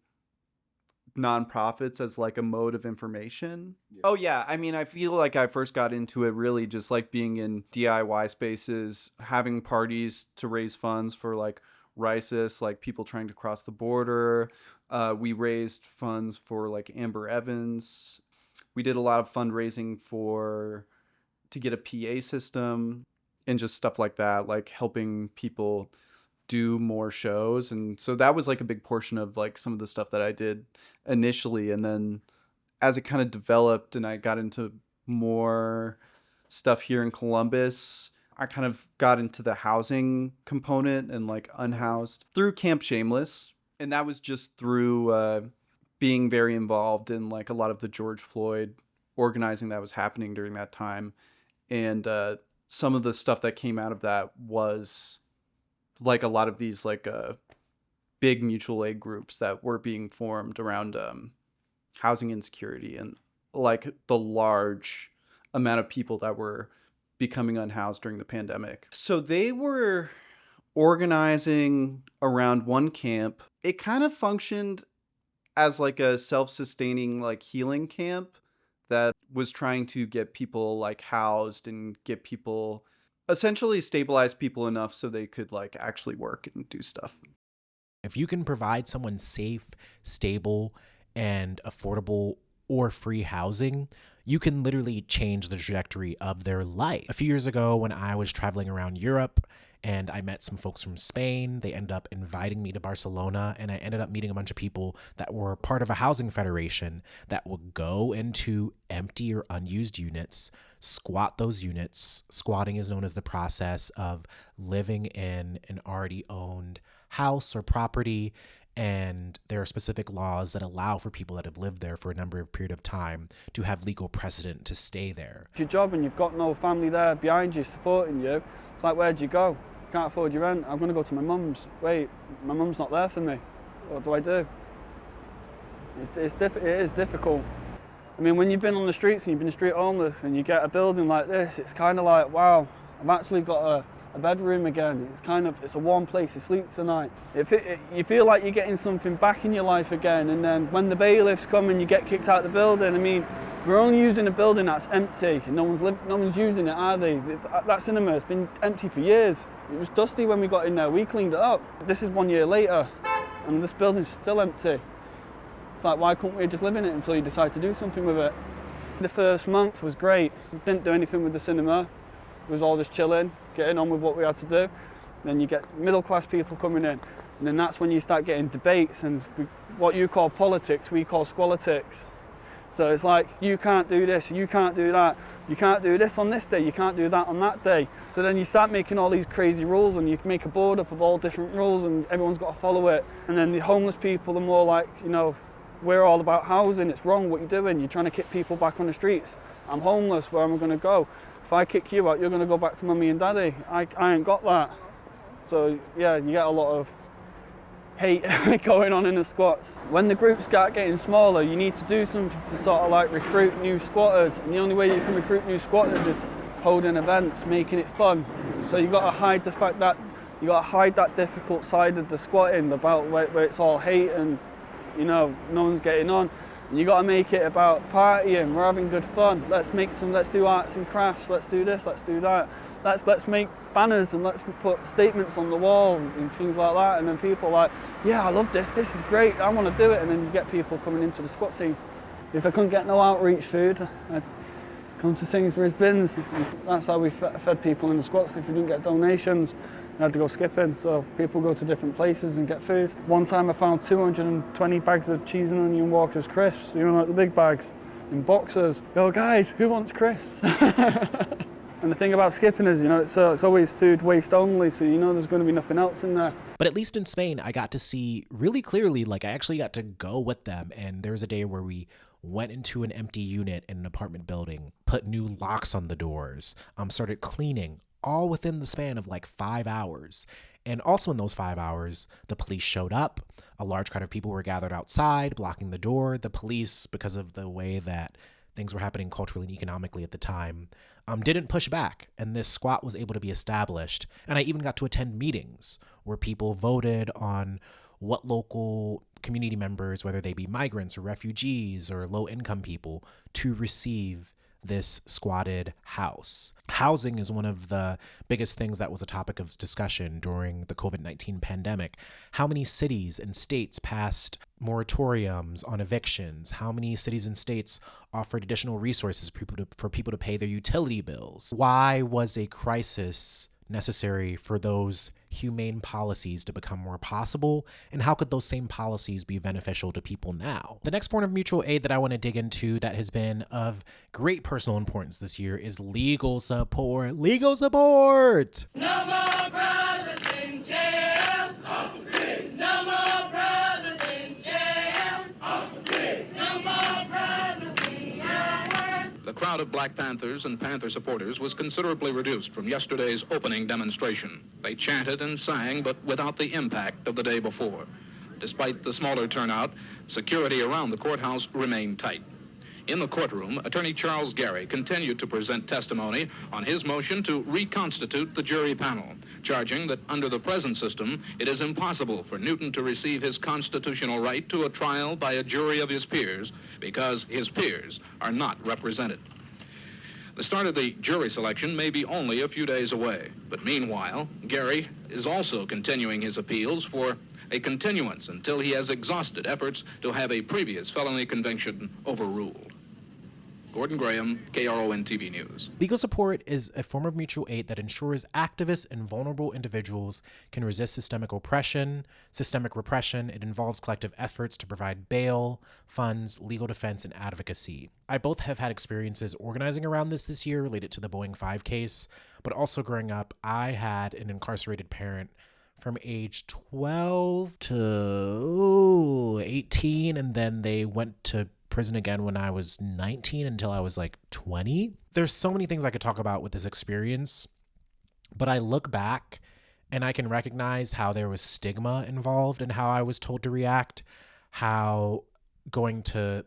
nonprofits as like a mode of information. Yeah. Oh yeah, I mean, I feel like I first got into it really just like being in DIY spaces, having parties to raise funds for like RISIS, like people trying to cross the border. We raised funds for like Amber Evans. We did a lot of fundraising to get a PA system and just stuff like that, like helping people do more shows. And so that was like a big portion of like some of the stuff that I did initially. And then as it kind of developed and I got into more stuff here in Columbus, I kind of got into the housing component and like unhoused through Camp Shameless. And that was just through being very involved in like a lot of the George Floyd organizing that was happening during that time. And some of the stuff that came out of that was like a lot of these like big mutual aid groups that were being formed around housing insecurity and like the large amount of people that were becoming unhoused during the pandemic. So they were organizing around one camp. It kind of functioned as like a self-sustaining like healing camp that was trying to get people like housed and get people, essentially stabilize people enough so they could like actually work and do stuff. If you can provide someone safe, stable, and affordable or free housing, you can literally change the trajectory of their life. A few years ago when I was traveling around Europe and I met some folks from Spain, they ended up inviting me to Barcelona, and I ended up meeting a bunch of people that were part of a housing federation that would go into empty or unused units, squat those units. Squatting is known as the process of living in an already owned house or property, and there are specific laws that allow for people that have lived there for a number of period of time to have legal precedent to stay there. It's your job and you've got no family there behind you supporting you. It's like, where'd you go? You can't afford your rent. I'm going to go to my mum's. Wait, my mum's not there for me. What do I do? It is difficult. I mean, when you've been on the streets and you've been street homeless and you get a building like this, it's kind of like, wow, I've actually got a bedroom again. It's a warm place to sleep tonight. You feel like you're getting something back in your life again, and then when the bailiffs come and you get kicked out of the building, I mean, we're only using a building that's empty and no one's using it, are they? That cinema has been empty for years. It was dusty when we got in there. We cleaned it up. This is 1 year later and this building's still empty. It's like, why couldn't we just live in it until you decide to do something with it? The first month was great. Didn't do anything with the cinema. It was all just chilling, getting on with what we had to do. Then you get middle class people coming in, and then that's when you start getting debates, and what you call politics, we call squalitics. So it's like, you can't do this, you can't do that, you can't do this on this day, you can't do that on that day. So then you start making all these crazy rules, and you make a board up of all different rules, and everyone's got to follow it. And then the homeless people are more like, you know, we're all about housing, it's wrong what you're doing, you're trying to kick people back on the streets. I'm homeless, where am I going to go? If I kick you out, you're going to go back to mummy and daddy. I ain't got that. So yeah, you get a lot of hate going on in the squats. When the groups start getting smaller, you need to do something to sort of like recruit new squatters. And the only way you can recruit new squatters is holding events, making it fun. So you got to hide the fact that, you got to hide that difficult side of the squatting about where it's all hate and, you know, no one's getting on. And you got to make it about partying, we're having good fun. Let's do arts and crafts, let's do this, let's do that. Let's make banners and let's put statements on the wall and things like that. And then people are like, yeah, I love this is great, I want to do it. And then you get people coming into the squat scene. If I couldn't get no outreach food, I'd come to Sainsbury's bins. That's how we fed people in the squats. If we didn't get donations, I had to go skipping, so people go to different places and get food. One time I found 220 bags of cheese and onion Walker's crisps, you know, like the big bags, in boxes. Yo guys, who wants crisps? And the thing about skipping is, you know, it's always food waste only, so you know there's going to be nothing else in there. But at least in Spain, I got to see really clearly, like I actually got to go with them, and there was a day where we went into an empty unit in an apartment building, put new locks on the doors, started cleaning, all within the span of like 5 hours. And also in those 5 hours, the police showed up. A large crowd of people were gathered outside, blocking the door. The police, because of the way that things were happening culturally and economically at the time, didn't push back. And this squat was able to be established. And I even got to attend meetings where people voted on what local community members, whether they be migrants or refugees or low-income people, to receive this squatted house. Housing is one of the biggest things that was a topic of discussion during the COVID-19 pandemic. How many cities and states passed moratoriums on evictions? How many cities and states offered additional resources for people to pay their utility bills? Why was a crisis necessary for those humane policies to become more possible, and how could those same policies be beneficial to people now? The next form of mutual aid that I want to dig into that has been of great personal importance this year is legal support. Legal support! No more brothers in jail. No more brothers in jail. No more brothers in jail. The crowd of Black Panthers and Panther supporters was considerably reduced from yesterday's opening demonstration. They chanted and sang, but without the impact of the day before. Despite the smaller turnout, security around the courthouse remained tight. In the courtroom, Attorney Charles Gary continued to present testimony on his motion to reconstitute the jury panel, charging that under the present system, it is impossible for Newton to receive his constitutional right to a trial by a jury of his peers because his peers are not represented. The start of the jury selection may be only a few days away, but meanwhile, Gary is also continuing his appeals for a continuance until he has exhausted efforts to have a previous felony conviction overruled. Gordon Graham, KRON-TV News. Legal support is a form of mutual aid that ensures activists and vulnerable individuals can resist systemic repression. It involves collective efforts to provide bail, funds, legal defense, and advocacy. I both have had experiences organizing around this year related to the BOEING 5 case, but also growing up, I had an incarcerated parent from age 12 to 18, and then they went to prison again when I was 19 until I was like 20. There's so many things I could talk about with this experience, but I look back and I can recognize how there was stigma involved in how I was told to react, how going to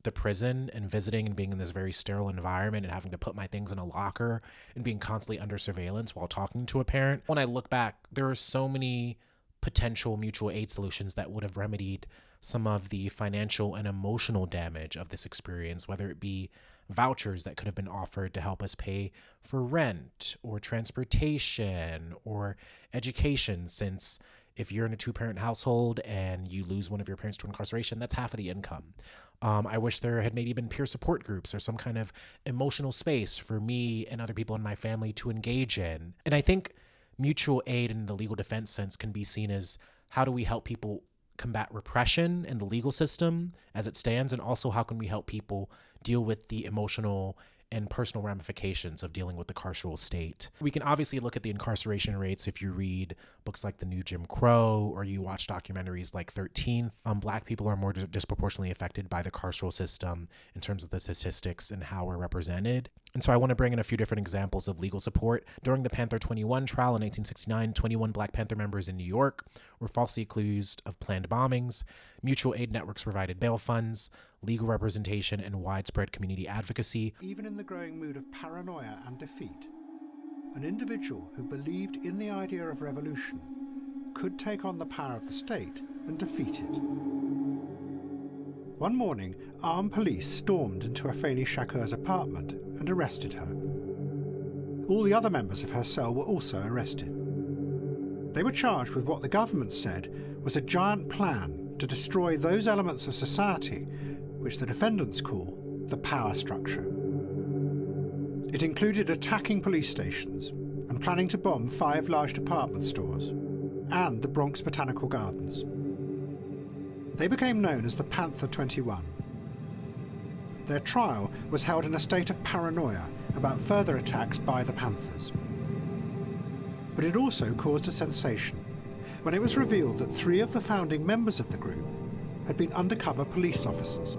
the prison and visiting and being in this very sterile environment and having to put my things in a locker and being constantly under surveillance while talking to a parent. When I look back, there are so many potential mutual aid solutions that would have remedied some of the financial and emotional damage of this experience, whether it be vouchers that could have been offered to help us pay for rent or transportation or education, since if you're in a two-parent household and you lose one of your parents to incarceration, that's half of the income. I wish there had maybe been peer support groups or some kind of emotional space for me and other people in my family to engage in. And I think mutual aid in the legal defense sense can be seen as, how do we help people combat repression in the legal system as it stands, and also how can we help people deal with the emotional and personal ramifications of dealing with the carceral state. We can obviously look at the incarceration rates if you read books like The New Jim Crow or you watch documentaries like 13th. Black people are more disproportionately affected by the carceral system in terms of the statistics and how we're represented. And so I want to bring in a few different examples of legal support. During the Panther 21 trial in 1969, 21 Black Panther members in New York were falsely accused of planned bombings. Mutual aid networks provided bail funds, legal representation, and widespread community advocacy. Even in the growing mood of paranoia and defeat, an individual who believed in the idea of revolution could take on the power of the state and defeat it. One morning, armed police stormed into Afeni Shakur's apartment and arrested her. All the other members of her cell were also arrested. They were charged with what the government said was a giant plan to destroy those elements of society which the defendants call the power structure. It included attacking police stations and planning to bomb 5 large department stores and the Bronx Botanical Gardens. They became known as the Panther 21. Their trial was held in a state of paranoia about further attacks by the Panthers. But it also caused a sensation when it was revealed that 3 of the founding members of the group had been undercover police officers.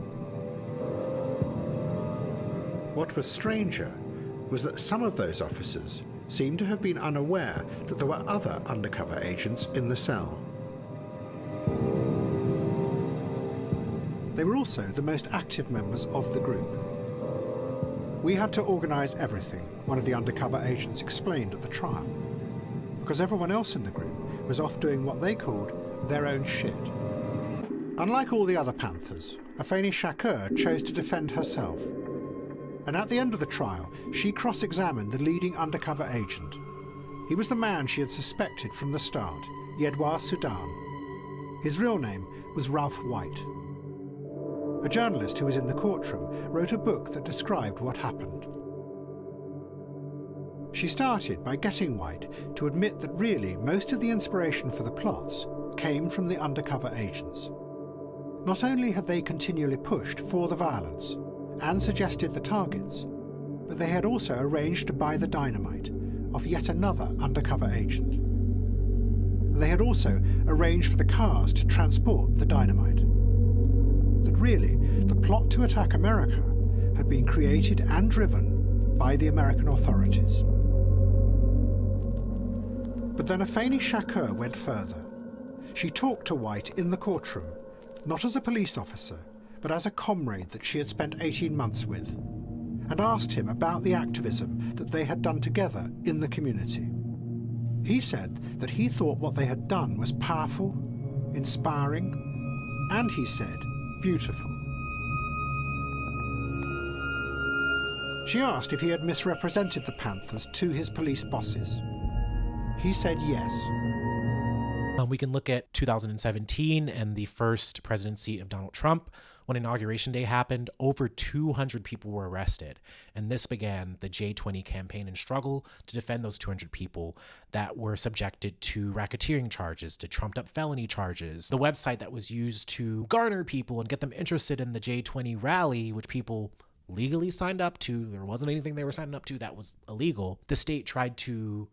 What was stranger was that some of those officers seemed to have been unaware that there were other undercover agents in the cell. They were also the most active members of the group. We had to organize everything, one of the undercover agents explained at the trial, because everyone else in the group was off doing what they called their own shit. Unlike all the other Panthers, Afeni Shakur chose to defend herself. And at the end of the trial, she cross-examined the leading undercover agent. He was the man she had suspected from the start, Yedwa Sudan. His real name was Ralph White. A journalist who was in the courtroom wrote a book that described what happened. She started by getting White to admit that really most of the inspiration for the plots came from the undercover agents. Not only had they continually pushed for the violence and suggested the targets, but they had also arranged to buy the dynamite off yet another undercover agent. And they had also arranged for the cars to transport the dynamite. That really, the plot to attack America had been created and driven by the American authorities. But then Afeni Shakur went further. She talked to White in the courtroom, not as a police officer, but as a comrade that she had spent 18 months with, and asked him about the activism that they had done together in the community. He said that he thought what they had done was powerful, inspiring, and he said, beautiful. She asked if he had misrepresented the Panthers to his police bosses. He said yes. We can look at 2017 and the first presidency of Donald Trump. When Inauguration Day happened, over 200 people were arrested. And this began the J20 campaign and struggle to defend those 200 people that were subjected to racketeering charges, to trumped up felony charges. The website that was used to garner people and get them interested in the J20 rally, which people legally signed up to, there wasn't anything they were signing up to that was illegal. The state tried to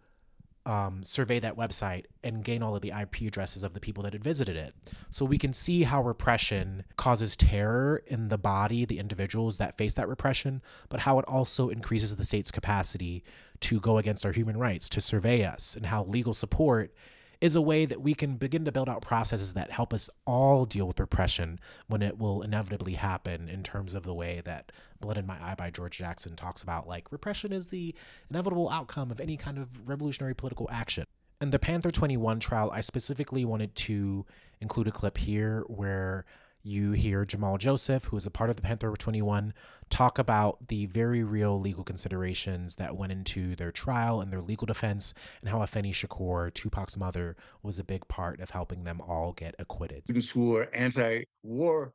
survey that website and gain all of the IP addresses of the people that had visited it. So we can see how repression causes terror in the body, the individuals that face that repression, but how it also increases the state's capacity to go against our human rights, to survey us, and how legal support is a way that we can begin to build out processes that help us all deal with repression when it will inevitably happen, in terms of the way that Blood in My Eye by George Jackson talks about, like, repression is the inevitable outcome of any kind of revolutionary political action. In the Panther 21 trial, I specifically wanted to include a clip here where you hear Jamal Joseph, who is a part of the Panther 21, talk about the very real legal considerations that went into their trial and their legal defense, and how Afeni Shakur, Tupac's mother, was a big part of helping them all get acquitted. Students who were anti-war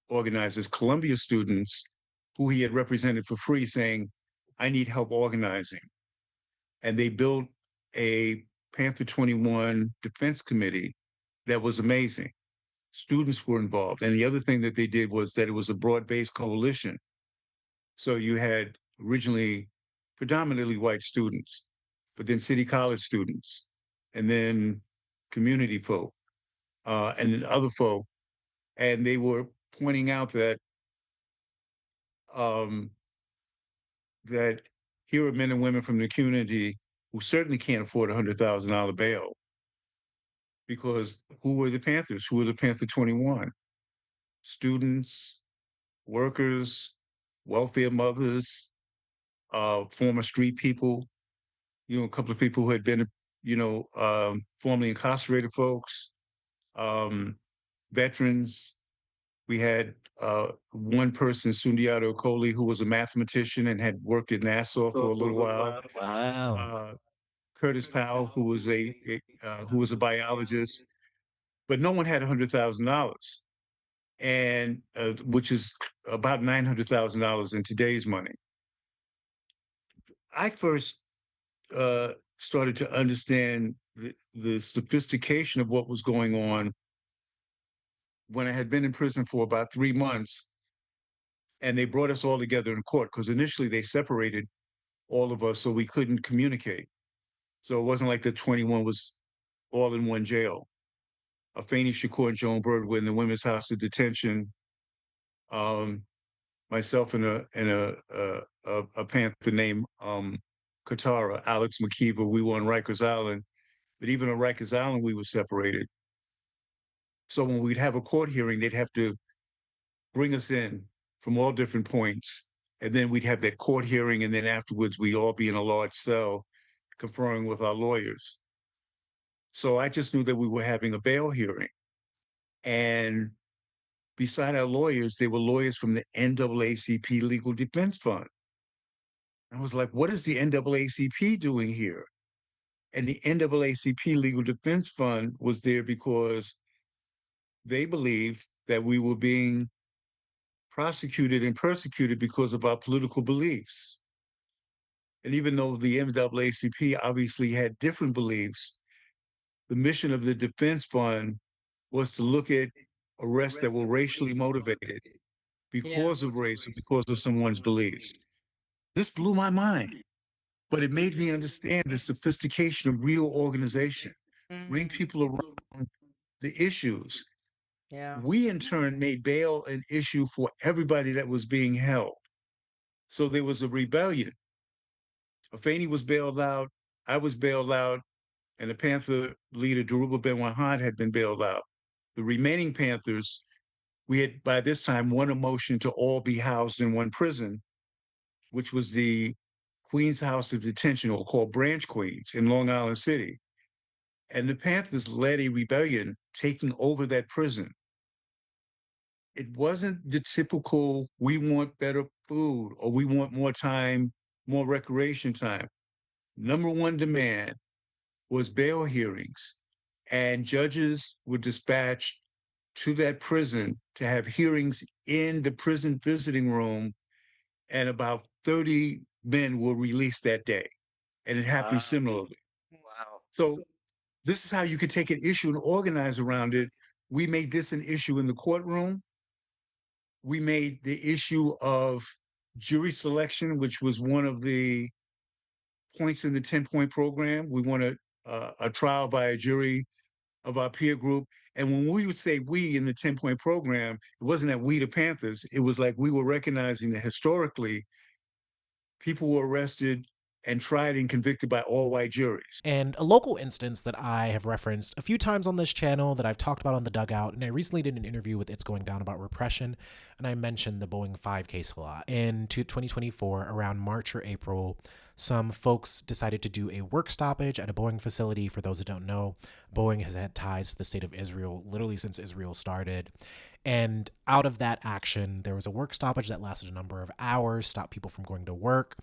organizers, Columbia students, who he had represented for free, saying, I need help organizing. And they built a Panther 21 defense committee that was amazing. Students were involved. And the other thing that they did was that it was a broad-based coalition. So you had originally predominantly white students, but then city college students, and then community folk, and then other folk. And they were pointing out that that here are men and women from the community who certainly can't afford a $100,000 bail. Because who were the Panthers? Who were the Panther 21? Students, workers, welfare mothers, former street people, a couple of people who had been, formerly incarcerated folks, veterans. We had one person, Sundiata Okoli, who was a mathematician and had worked at Nassau for a little while. Wow. Curtis Powell, who was a biologist, but no one had $100,000, and which is about $900,000 in today's money. I first started to understand the sophistication of what was going on when I had been in prison for about 3 months, and they brought us all together in court, because initially they separated all of us so we couldn't communicate. So it wasn't like the 21 was all in one jail. Afeni Shakur and Joan Bird were in the women's house of detention. Myself and a Panther named Katara, Alex McKeever, we were on Rikers Island. But even on Rikers Island, we were separated. So when we'd have a court hearing, they'd have to bring us in from all different points. And then we'd have that court hearing, and then afterwards we'd all be in a large cell conferring with our lawyers. So I just knew that we were having a bail hearing. And beside our lawyers, there were lawyers from the NAACP Legal Defense Fund. I was like, what is the NAACP doing here? And the NAACP Legal Defense Fund was there because they believed that we were being prosecuted and persecuted because of our political beliefs. And even though the NAACP obviously had different beliefs, the mission of the Defense Fund was to look at arrests that were racially motivated because of race or because of someone's beliefs. This blew my mind, but it made me understand the sophistication of real organization, bring people around the issues. We in turn made bail an issue for everybody that was being held. So there was a rebellion. Afeni was bailed out, I was bailed out, and the Panther leader, Dhoruba Ben-Wahad, had been bailed out. The remaining Panthers, we had by this time won a motion to all be housed in one prison, which was the Queens House of Detention, or called Branch Queens, in Long Island City. And the Panthers led a rebellion taking over that prison. It wasn't the typical, we want better food or we want more time, more recreation time. Number one demand was bail hearings, and judges were dispatched to that prison to have hearings in the prison visiting room, and about 30 men were released that day, and it happened similarly. Wow. So this is how you could take an issue and organize around it. We made this an issue in the courtroom. We made the issue of jury selection, which was one of the points in the 10-point program. We wanted a trial by a jury of our peer group. And when we would say we in the 10-point program, it wasn't that we the Panthers, it was like we were recognizing that historically people were arrested and tried and convicted by all white juries. And a local instance that I have referenced a few times on this channel that I've talked about on The Dugout, and I recently did an interview with It's Going Down about repression, and I mentioned the Boeing 5 case a lot. In 2024, around March or April, some folks decided to do a work stoppage at a Boeing facility. For those that don't know, Boeing has had ties to the state of Israel literally since Israel started. And out of that action, there was a work stoppage that lasted a number of hours, stopped people from going to work,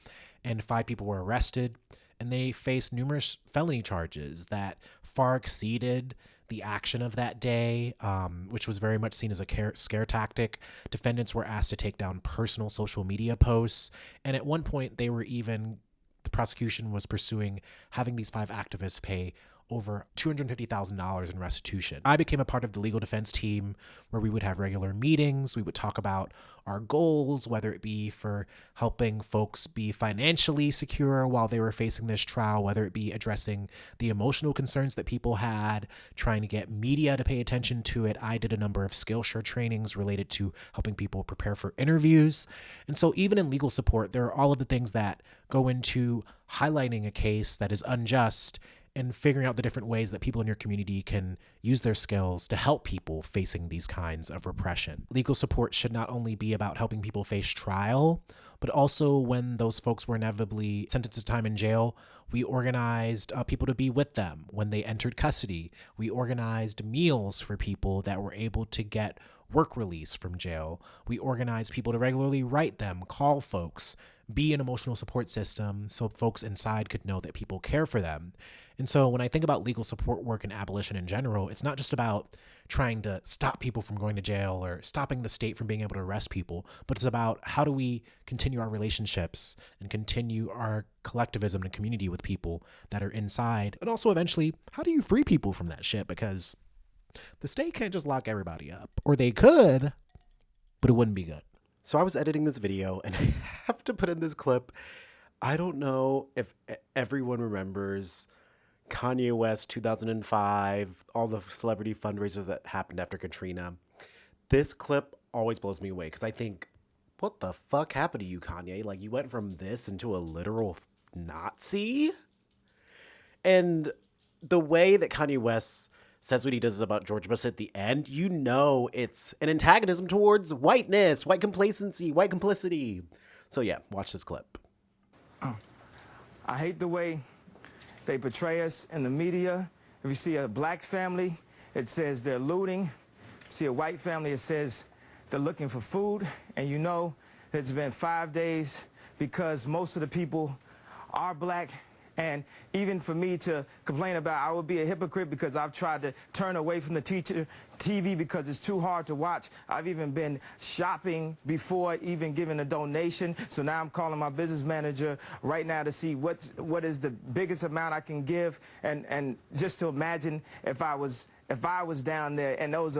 and 5 people were arrested. And they faced numerous felony charges that far exceeded the action of that day, which was very much seen as a scare tactic. Defendants were asked to take down personal social media posts. And at one point, the prosecution was pursuing having these 5 activists pay over $250,000 in restitution. I became a part of the legal defense team where we would have regular meetings. We would talk about our goals, whether it be for helping folks be financially secure while they were facing this trial, whether it be addressing the emotional concerns that people had, trying to get media to pay attention to it. I did a number of Skillshare trainings related to helping people prepare for interviews. And so even in legal support, there are all of the things that go into highlighting a case that is unjust and figuring out the different ways that people in your community can use their skills to help people facing these kinds of repression. Legal support should not only be about helping people face trial, but also when those folks were inevitably sentenced to time in jail, we organized people to be with them when they entered custody. We organized meals for people that were able to get work release from jail. We organized people to regularly write them, call folks, be an emotional support system so folks inside could know that people care for them. And so when I think about legal support work and abolition in general, it's not just about trying to stop people from going to jail or stopping the state from being able to arrest people, but it's about how do we continue our relationships and continue our collectivism and community with people that are inside. And also eventually, how do you free people from that shit? Because the state can't just lock everybody up. Or they could, but it wouldn't be good. So I was editing this video and I have to put in this clip. I don't know if everyone remembers Kanye West 2005, all the celebrity fundraisers that happened after Katrina. This clip always blows me away because I think, what the fuck happened to you, Kanye? Like, you went from this into a literal Nazi? And the way that Kanye West says what he does about George Bush at the end, you know it's an antagonism towards whiteness, white complacency, white complicity. So yeah, watch this clip. I hate the way they portray us in the media If you see a black family, it says they're looting. See a white family, it says they're looking for food. And you know it's been 5 days because most of the people are black. And even for me to complain about, I would be a hypocrite because I've tried to turn away from the TV because it's too hard to watch. I've even been shopping before even giving a donation. So now I'm calling my business manager right now to see what is the biggest amount I can give, and just to imagine if I was down there, and those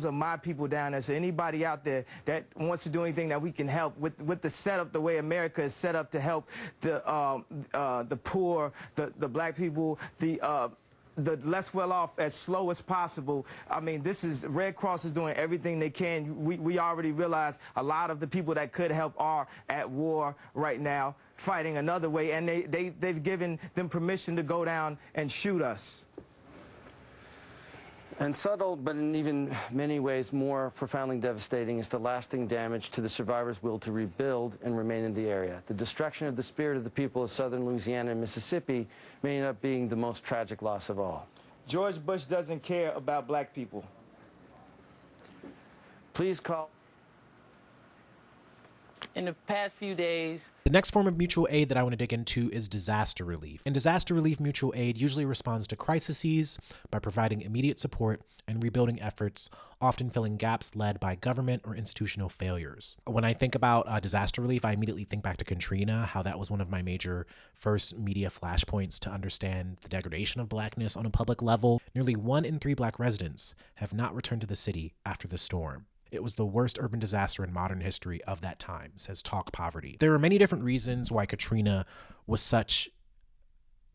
are my people down there. So anybody out there that wants to do anything that we can help with the setup, the way America is set up to help the poor, the black people, the less well off as slow as possible. I mean, Red Cross is doing everything they can. We already realize a lot of the people that could help are at war right now, fighting another way, and they've given them permission to go down and shoot us. And subtle, but in even many ways more profoundly devastating, is the lasting damage to the survivors' will to rebuild and remain in the area. The destruction of the spirit of the people of southern Louisiana and Mississippi may end up being the most tragic loss of all. George Bush doesn't care about black people. Please call. In the past few days, the next form of mutual aid that I want to dig into is disaster relief. In disaster relief, mutual aid usually responds to crises by providing immediate support and rebuilding efforts, often filling gaps led by government or institutional failures. When I think about disaster relief, I immediately think back to Katrina, how that was one of my major first media flashpoints to understand the degradation of blackness on a public level. Nearly 1 in 3 black residents have not returned to the city after the storm. It was the worst urban disaster in modern history of that time, says Talk Poverty. There are many different reasons why Katrina was such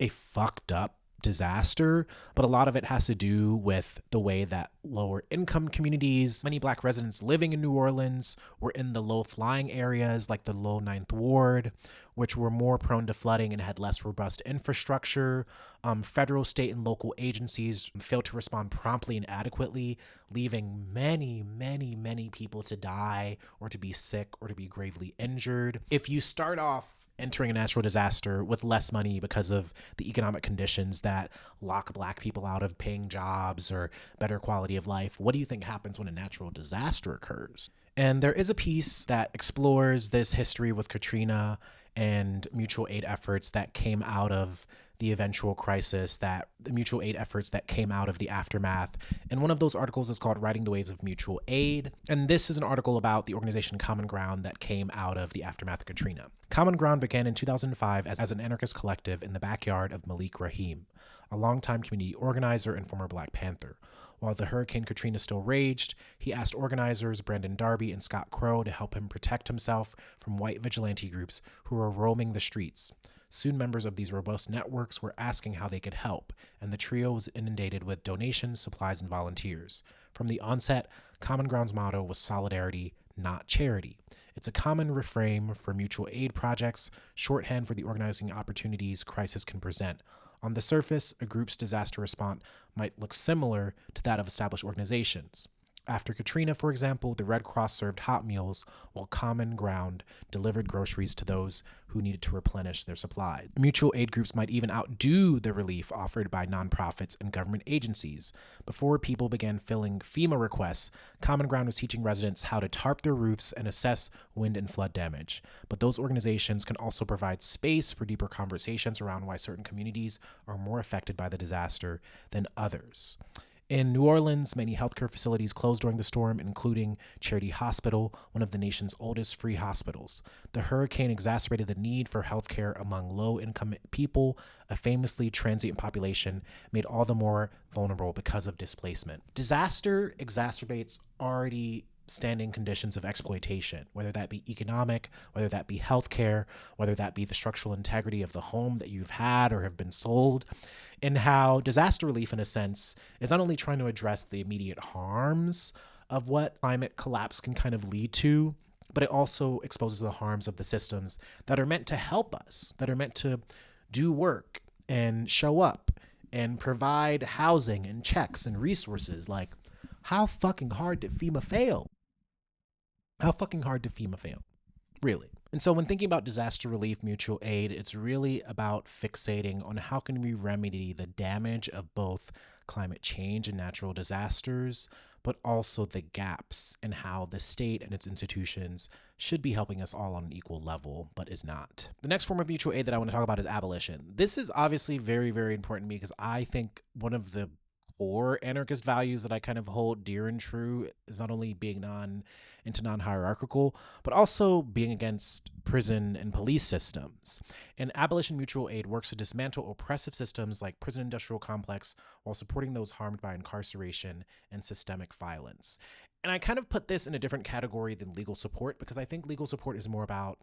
a fucked up disaster, but a lot of it has to do with the way that lower income communities, many black residents living in New Orleans, were in the low flying areas like the low 9th Ward, which were more prone to flooding and had less robust infrastructure. Federal, state, and local agencies failed to respond promptly and adequately, leaving many, many, many people to die or to be sick or to be gravely injured. If you start off entering a natural disaster with less money because of the economic conditions that lock black people out of paying jobs or better quality of life, what do you think happens when a natural disaster occurs? And there is a piece that explores this history with Katrina and mutual aid efforts that came out of the eventual crisis, that the mutual aid efforts that came out of the aftermath. And one of those articles is called Riding the Waves of Mutual Aid. And this is an article about the organization Common Ground that came out of the aftermath of Katrina. Common Ground began in 2005 as an anarchist collective in the backyard of Malik Rahim, a longtime community organizer and former Black Panther. While the Hurricane Katrina still raged, he asked organizers Brandon Darby and Scott Crow to help him protect himself from white vigilante groups who were roaming the streets. Soon members of these robust networks were asking how they could help, and the trio was inundated with donations, supplies, and volunteers. From the onset, Common Ground's motto was solidarity, not charity. It's a common refrain for mutual aid projects, shorthand for the organizing opportunities crisis can present. On the surface, a group's disaster response might look similar to that of established organizations. After Katrina, for example, the Red Cross served hot meals while Common Ground delivered groceries to those who needed to replenish their supplies. Mutual aid groups might even outdo the relief offered by nonprofits and government agencies. Before people began filling FEMA requests, Common Ground was teaching residents how to tarp their roofs and assess wind and flood damage. But those organizations can also provide space for deeper conversations around why certain communities are more affected by the disaster than others. In New Orleans, many healthcare facilities closed during the storm, including Charity Hospital, one of the nation's oldest free hospitals. The hurricane exacerbated the need for healthcare among low-income people, a famously transient population made all the more vulnerable because of displacement. Disaster exacerbates already standing conditions of exploitation, whether that be economic, whether that be healthcare, whether that be the structural integrity of the home that you've had or have been sold, and how disaster relief, in a sense, is not only trying to address the immediate harms of what climate collapse can kind of lead to, but it also exposes the harms of the systems that are meant to help us, that are meant to do work and show up and provide housing and checks and resources. Like, how fucking hard did FEMA fail? How fucking hard did FEMA fail? Really? And so when thinking about disaster relief mutual aid, it's really about fixating on how can we remedy the damage of both climate change and natural disasters, but also the gaps in how the state and its institutions should be helping us all on an equal level, but is not. The next form of mutual aid that I want to talk about is abolition. This is obviously very, very important to me because I think one of the core anarchist values that I kind of hold dear and true is not only being non-hierarchical, but also being against prison and police systems. And abolition mutual aid works to dismantle oppressive systems like prison industrial complex while supporting those harmed by incarceration and systemic violence. And I kind of put this in a different category than legal support because I think legal support is more about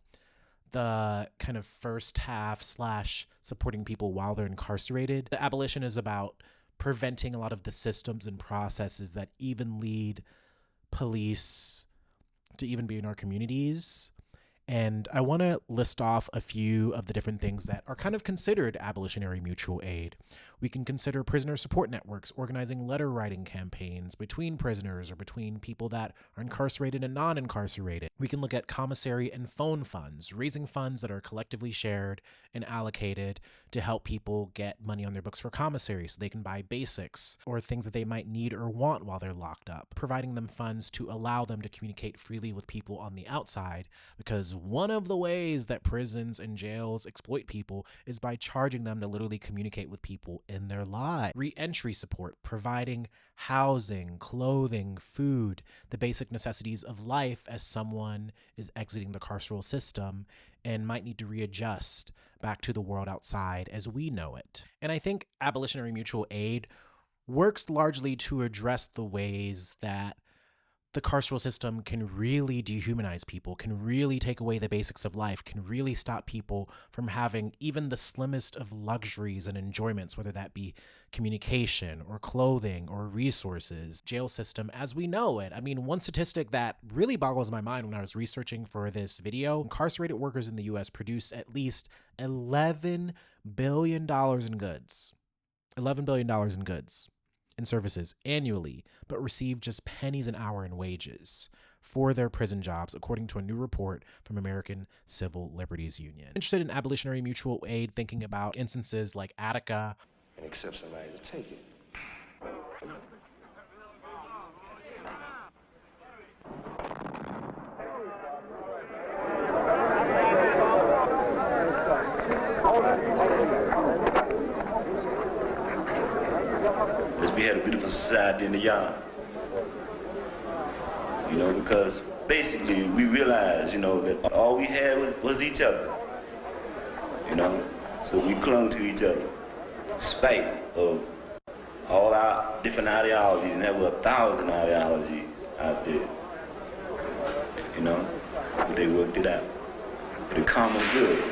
the kind of first half / supporting people while they're incarcerated. The abolition is about preventing a lot of the systems and processes that even lead police to even be in our communities. And I want to list off a few of the different things that are kind of considered abolitionary mutual aid. We can consider prisoner support networks, organizing letter writing campaigns between prisoners or between people that are incarcerated and non-incarcerated. We can look at commissary and phone funds, raising funds that are collectively shared and allocated to help people get money on their books for commissary so they can buy basics or things that they might need or want while they're locked up. Providing them funds to allow them to communicate freely with people on the outside, because one of the ways that prisons and jails exploit people is by charging them to literally communicate with people in their lives. Re-entry support, providing housing, clothing, food, the basic necessities of life as someone is exiting the carceral system and might need to readjust back to the world outside as we know it. And I think abolitionary mutual aid works largely to address the ways that the carceral system can really dehumanize people, can really take away the basics of life, can really stop people from having even the slimmest of luxuries and enjoyments, whether that be communication or clothing or resources. Jail system as we know it. I mean, one statistic that really boggles my mind when I was researching for this video, incarcerated workers in the US produce at least $11 billion in goods. $11 billion in goods and services annually, but receive just pennies an hour in wages for their prison jobs, according to a new report from American Civil Liberties Union. Interested in abolitionary mutual aid, thinking about instances like Attica. And accept somebody to take it. We had a beautiful society in the yard, you know, because basically we realized, you know, that all we had was each other, you know, so we clung to each other, in spite of all our different ideologies, and there were 1,000 ideologies out there, you know, but they worked it out for the common good.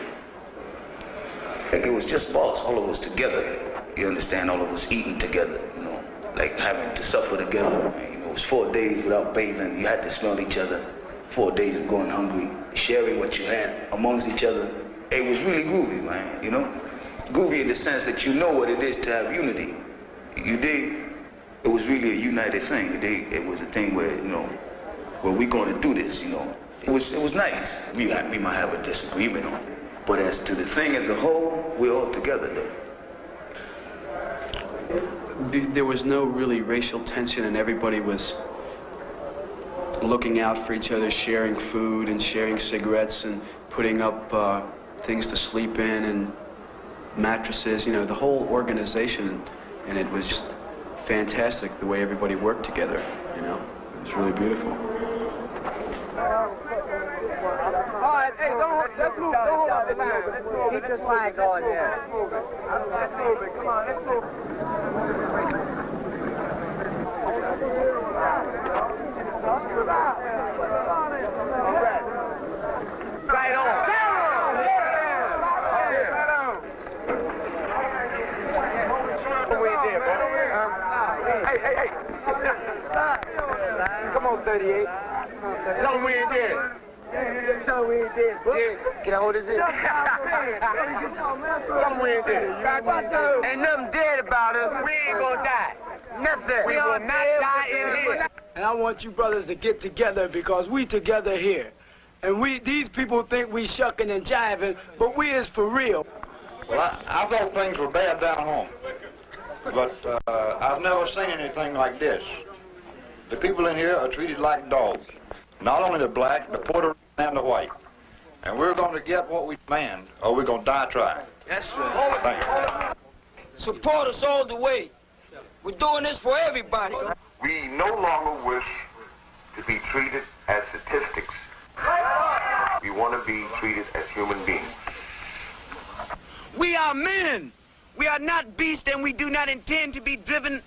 It was just for us, all of us together. You understand, all of us eating together, you know, like having to suffer together. You know, it was 4 days without bathing. You had to smell each other. 4 days of going hungry, sharing what you had amongst each other. It was really groovy, man, you know? Groovy in the sense that you know what it is to have unity. You dig? It was really a united thing. You dig? It was a thing where, you know, where we going to do this, you know? It was nice. We might have a disagreement on it. But as to the thing as a whole, we're all together, though. There was no really racial tension, and everybody was looking out for each other, sharing food and sharing cigarettes and putting up things to sleep in and mattresses, you know, the whole organization. And it was just fantastic the way everybody worked together, you know. It was really beautiful. All right, hey, let's move. Don't hold up the line. Let's move. Keep this line going there. Let's move it. Come on, let's move it. Right on. Hey. Come on, 38. Tell them we ain't dead. Tell them we ain't dead. Can I hold this in? Tell them we ain't dead. Ain't nothing dead about us. We ain't gonna die. Nothing. We will not die in here. And I want you brothers to get together because we together here. And these people think we shucking and jiving, but we is for real. Well, I thought things were bad down home, but I've never seen anything like this. The people in here are treated like dogs. Not only the black, the Puerto Rican, and the white. And we're going to get what we demand, or we're going to die trying. Yes, sir. Thank you. Support us all the way. We're doing this for everybody. We no longer wish to be treated as statistics. We want to be treated as human beings. We are men. We are not beasts, and we do not intend to be driven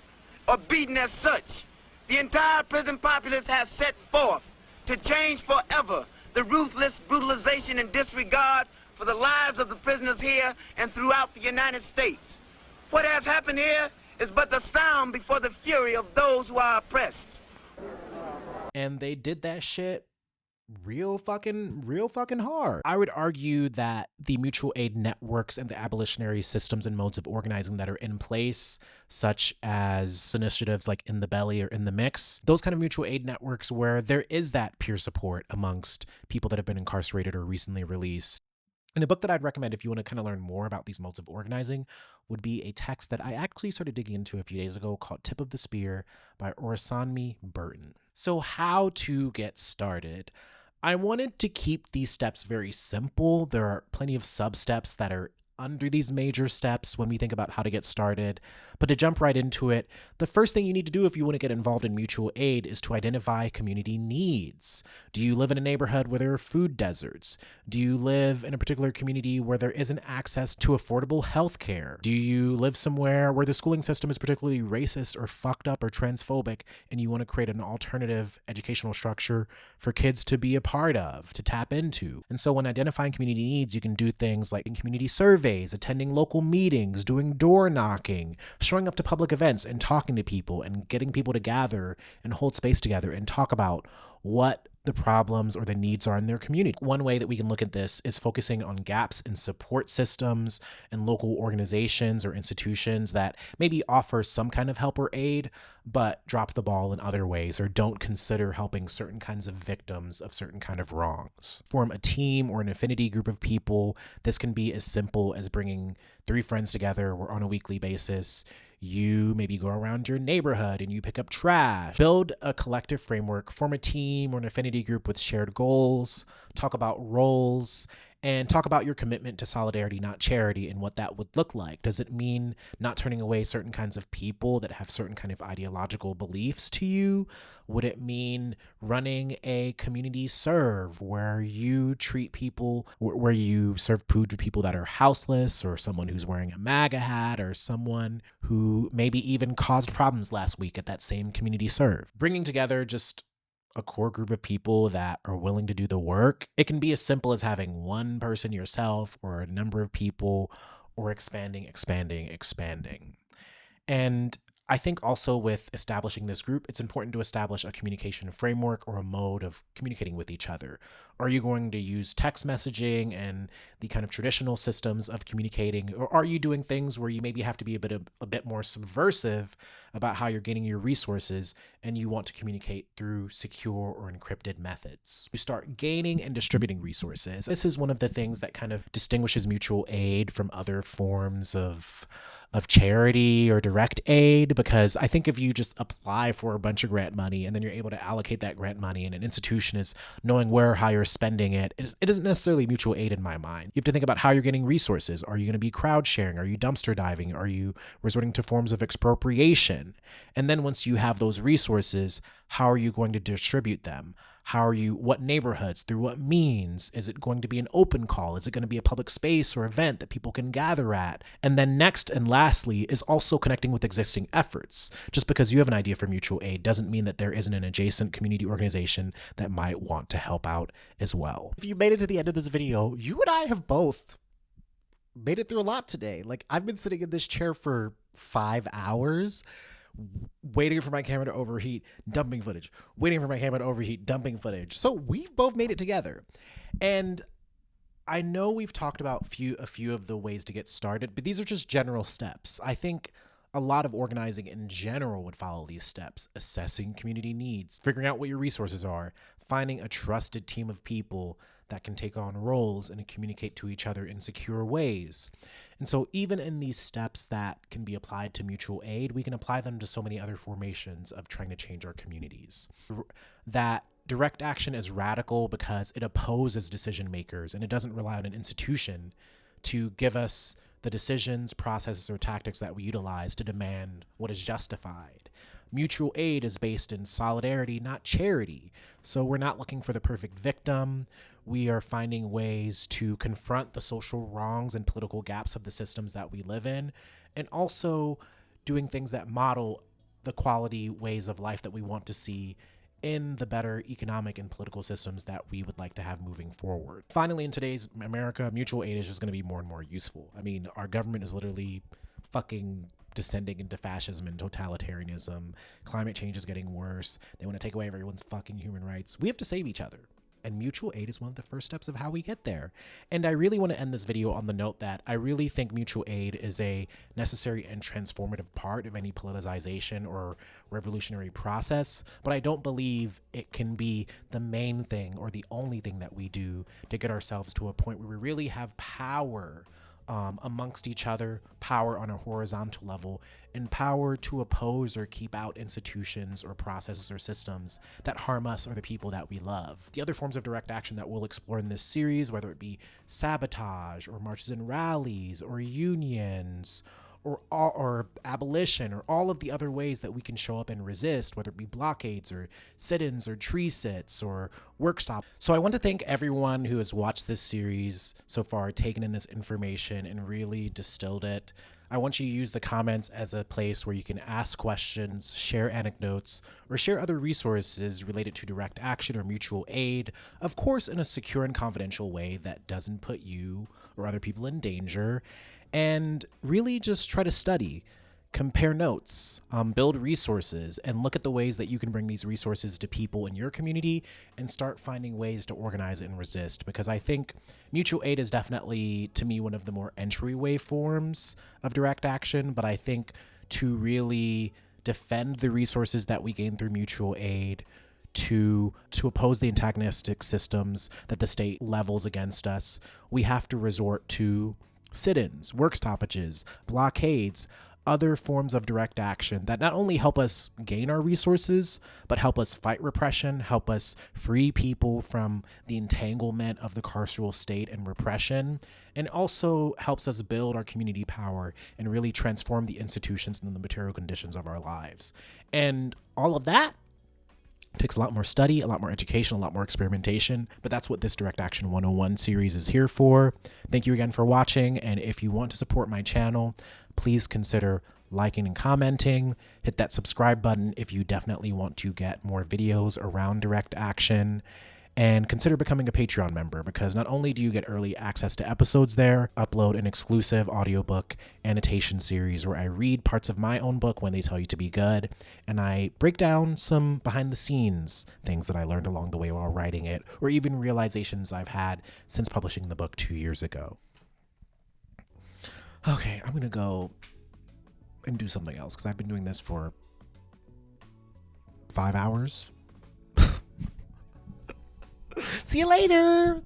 or beaten as such. The entire prison populace has set forth to change forever the ruthless brutalization and disregard for the lives of the prisoners here and throughout the United States. What has happened here is but the sound before the fury of those who are oppressed. And they did that shit real fucking hard. I would argue that the mutual aid networks and the abolitionary systems and modes of organizing that are in place, such as initiatives like In the Belly or In the Mix, those kind of mutual aid networks where there is that peer support amongst people that have been incarcerated or recently released. And the book that I'd recommend if you want to kind of learn more about these modes of organizing would be a text that I actually started digging into a few days ago called Tip of the Spear by Orasanmi Burton. So how to get started? I wanted to keep these steps very simple. There are plenty of sub-steps that are under these major steps when we think about how to get started. But to jump right into it, the first thing you need to do if you want to get involved in mutual aid is to identify community needs. Do you live in a neighborhood where there are food deserts? Do you live in a particular community where there isn't access to affordable health care? Do you live somewhere where the schooling system is particularly racist or fucked up or transphobic, and you want to create an alternative educational structure for kids to be a part of, to tap into? And so when identifying community needs, you can do things like in community surveys, attending local meetings, doing door knocking, showing up to public events and talking to people and getting people to gather and hold space together and talk about what the problems or the needs are in their community. One way that we can look at this is focusing on gaps in support systems and local organizations or institutions that maybe offer some kind of help or aid, but drop the ball in other ways or don't consider helping certain kinds of victims of certain kind of wrongs. Form a team or an affinity group of people. This can be as simple as bringing 3 friends together or on a weekly basis. You maybe go around your neighborhood and you pick up trash. Build a collective framework, form a team or an affinity group with shared goals, talk about roles, and talk about your commitment to solidarity, not charity, and what that would look like. Does it mean not turning away certain kinds of people that have certain kind of ideological beliefs to you? Would it mean running a community serve where you treat people, where you serve food to people that are houseless, or someone who's wearing a MAGA hat, or someone who maybe even caused problems last week at that same community serve? Bringing together just a core group of people that are willing to do the work. It can be as simple as having one person yourself or a number of people, or expanding. And I think also with establishing this group, it's important to establish a communication framework or a mode of communicating with each other. Are you going to use text messaging and the kind of traditional systems of communicating, or are you doing things where you maybe have to be a bit more subversive about how you're getting your resources and you want to communicate through secure or encrypted methods? You start gaining and distributing resources. This is one of the things that kind of distinguishes mutual aid from other forms of charity or direct aid, because I think if you just apply for a bunch of grant money and then you're able to allocate that grant money and an institution is knowing where or how you're spending it isn't necessarily mutual aid in my mind. You have to think about how you're getting resources. Are you going to be crowd sharing? Are you dumpster diving? Are you resorting to forms of expropriation? And then once you have those resources, how are you going to distribute them? What neighborhoods, through what means? Is it going to be an open call? Is it going to be a public space or event that people can gather at? And then next and lastly is also connecting with existing efforts. Just because you have an idea for mutual aid doesn't mean that there isn't an adjacent community organization that might want to help out as well. If you made it to the end of this video, you and I have both made it through a lot today. Like, I've been sitting in this chair for 5 hours, waiting for my camera to overheat, dumping footage, waiting for my camera to overheat, dumping footage. So we've both made it together. And I know we've talked about a few of the ways to get started, but these are just general steps. I think A lot of organizing in general would follow these steps: assessing community needs, figuring out what your resources are, finding a trusted team of people that can take on roles and communicate to each other in secure ways. And so even in these steps that can be applied to mutual aid, we can apply them to so many other formations of trying to change our communities. That direct action is radical because it opposes decision makers and it doesn't rely on an institution to give us the decisions, processes, or tactics that we utilize to demand what is justified. Mutual aid is based in solidarity, not charity. So we're not looking for the perfect victim. We are finding ways to confront the social wrongs and political gaps of the systems that we live in, and also doing things that model the quality ways of life that we want to see in the better economic and political systems that we would like to have moving forward. Finally, in today's America, mutual aid is just going to be more and more useful. I mean, our government is literally fucking descending into fascism and totalitarianism. Climate change is getting worse. They want to take away everyone's fucking human rights. We have to save each other. And mutual aid is one of the first steps of how we get there. And I really want to end this video on the note that I really think mutual aid is a necessary and transformative part of any politicization or revolutionary process, but I don't believe it can be the main thing or the only thing that we do to get ourselves to a point where we really have power amongst each other, power on a horizontal level, and power to oppose or keep out institutions or processes or systems that harm us or the people that we love. The other forms of direct action that we'll explore in this series, whether it be sabotage or marches and rallies or unions or abolition or all of the other ways that we can show up and resist, whether it be blockades or sit-ins or tree sits or work stop. So I want to thank everyone who has watched this series so far, taken in this information and really distilled it. I want you to use the comments as a place where you can ask questions, share anecdotes, or share other resources related to direct action or mutual aid, of course in a secure and confidential way that doesn't put you or other people in danger. And really just try to study, compare notes, build resources, and look at the ways that you can bring these resources to people in your community and start finding ways to organize and resist. Because I think mutual aid is definitely, to me, one of the more entryway forms of direct action. But I think to really defend the resources that we gain through mutual aid, to oppose the antagonistic systems that the state levels against us, we have to resort to sit-ins, work stoppages, blockades, other forms of direct action that not only help us gain our resources, but help us fight repression, help us free people from the entanglement of the carceral state and repression, and also helps us build our community power and really transform the institutions and the material conditions of our lives. And all of that takes a lot more study, a lot more education, a lot more experimentation, but that's what this Direct Action 101 series is here for. Thank you again for watching, and if you want to support my channel, please consider liking and commenting. Hit that subscribe button if you definitely want to get more videos around direct action. And consider becoming a Patreon member, because not only do you get early access to episodes there, upload an exclusive audiobook annotation series where I read parts of my own book when they tell you to be good, and I break down some behind the scenes things that I learned along the way while writing it, or even realizations I've had since publishing the book 2 years ago. Okay, I'm gonna go and do something else because I've been doing this for 5 hours. See you later.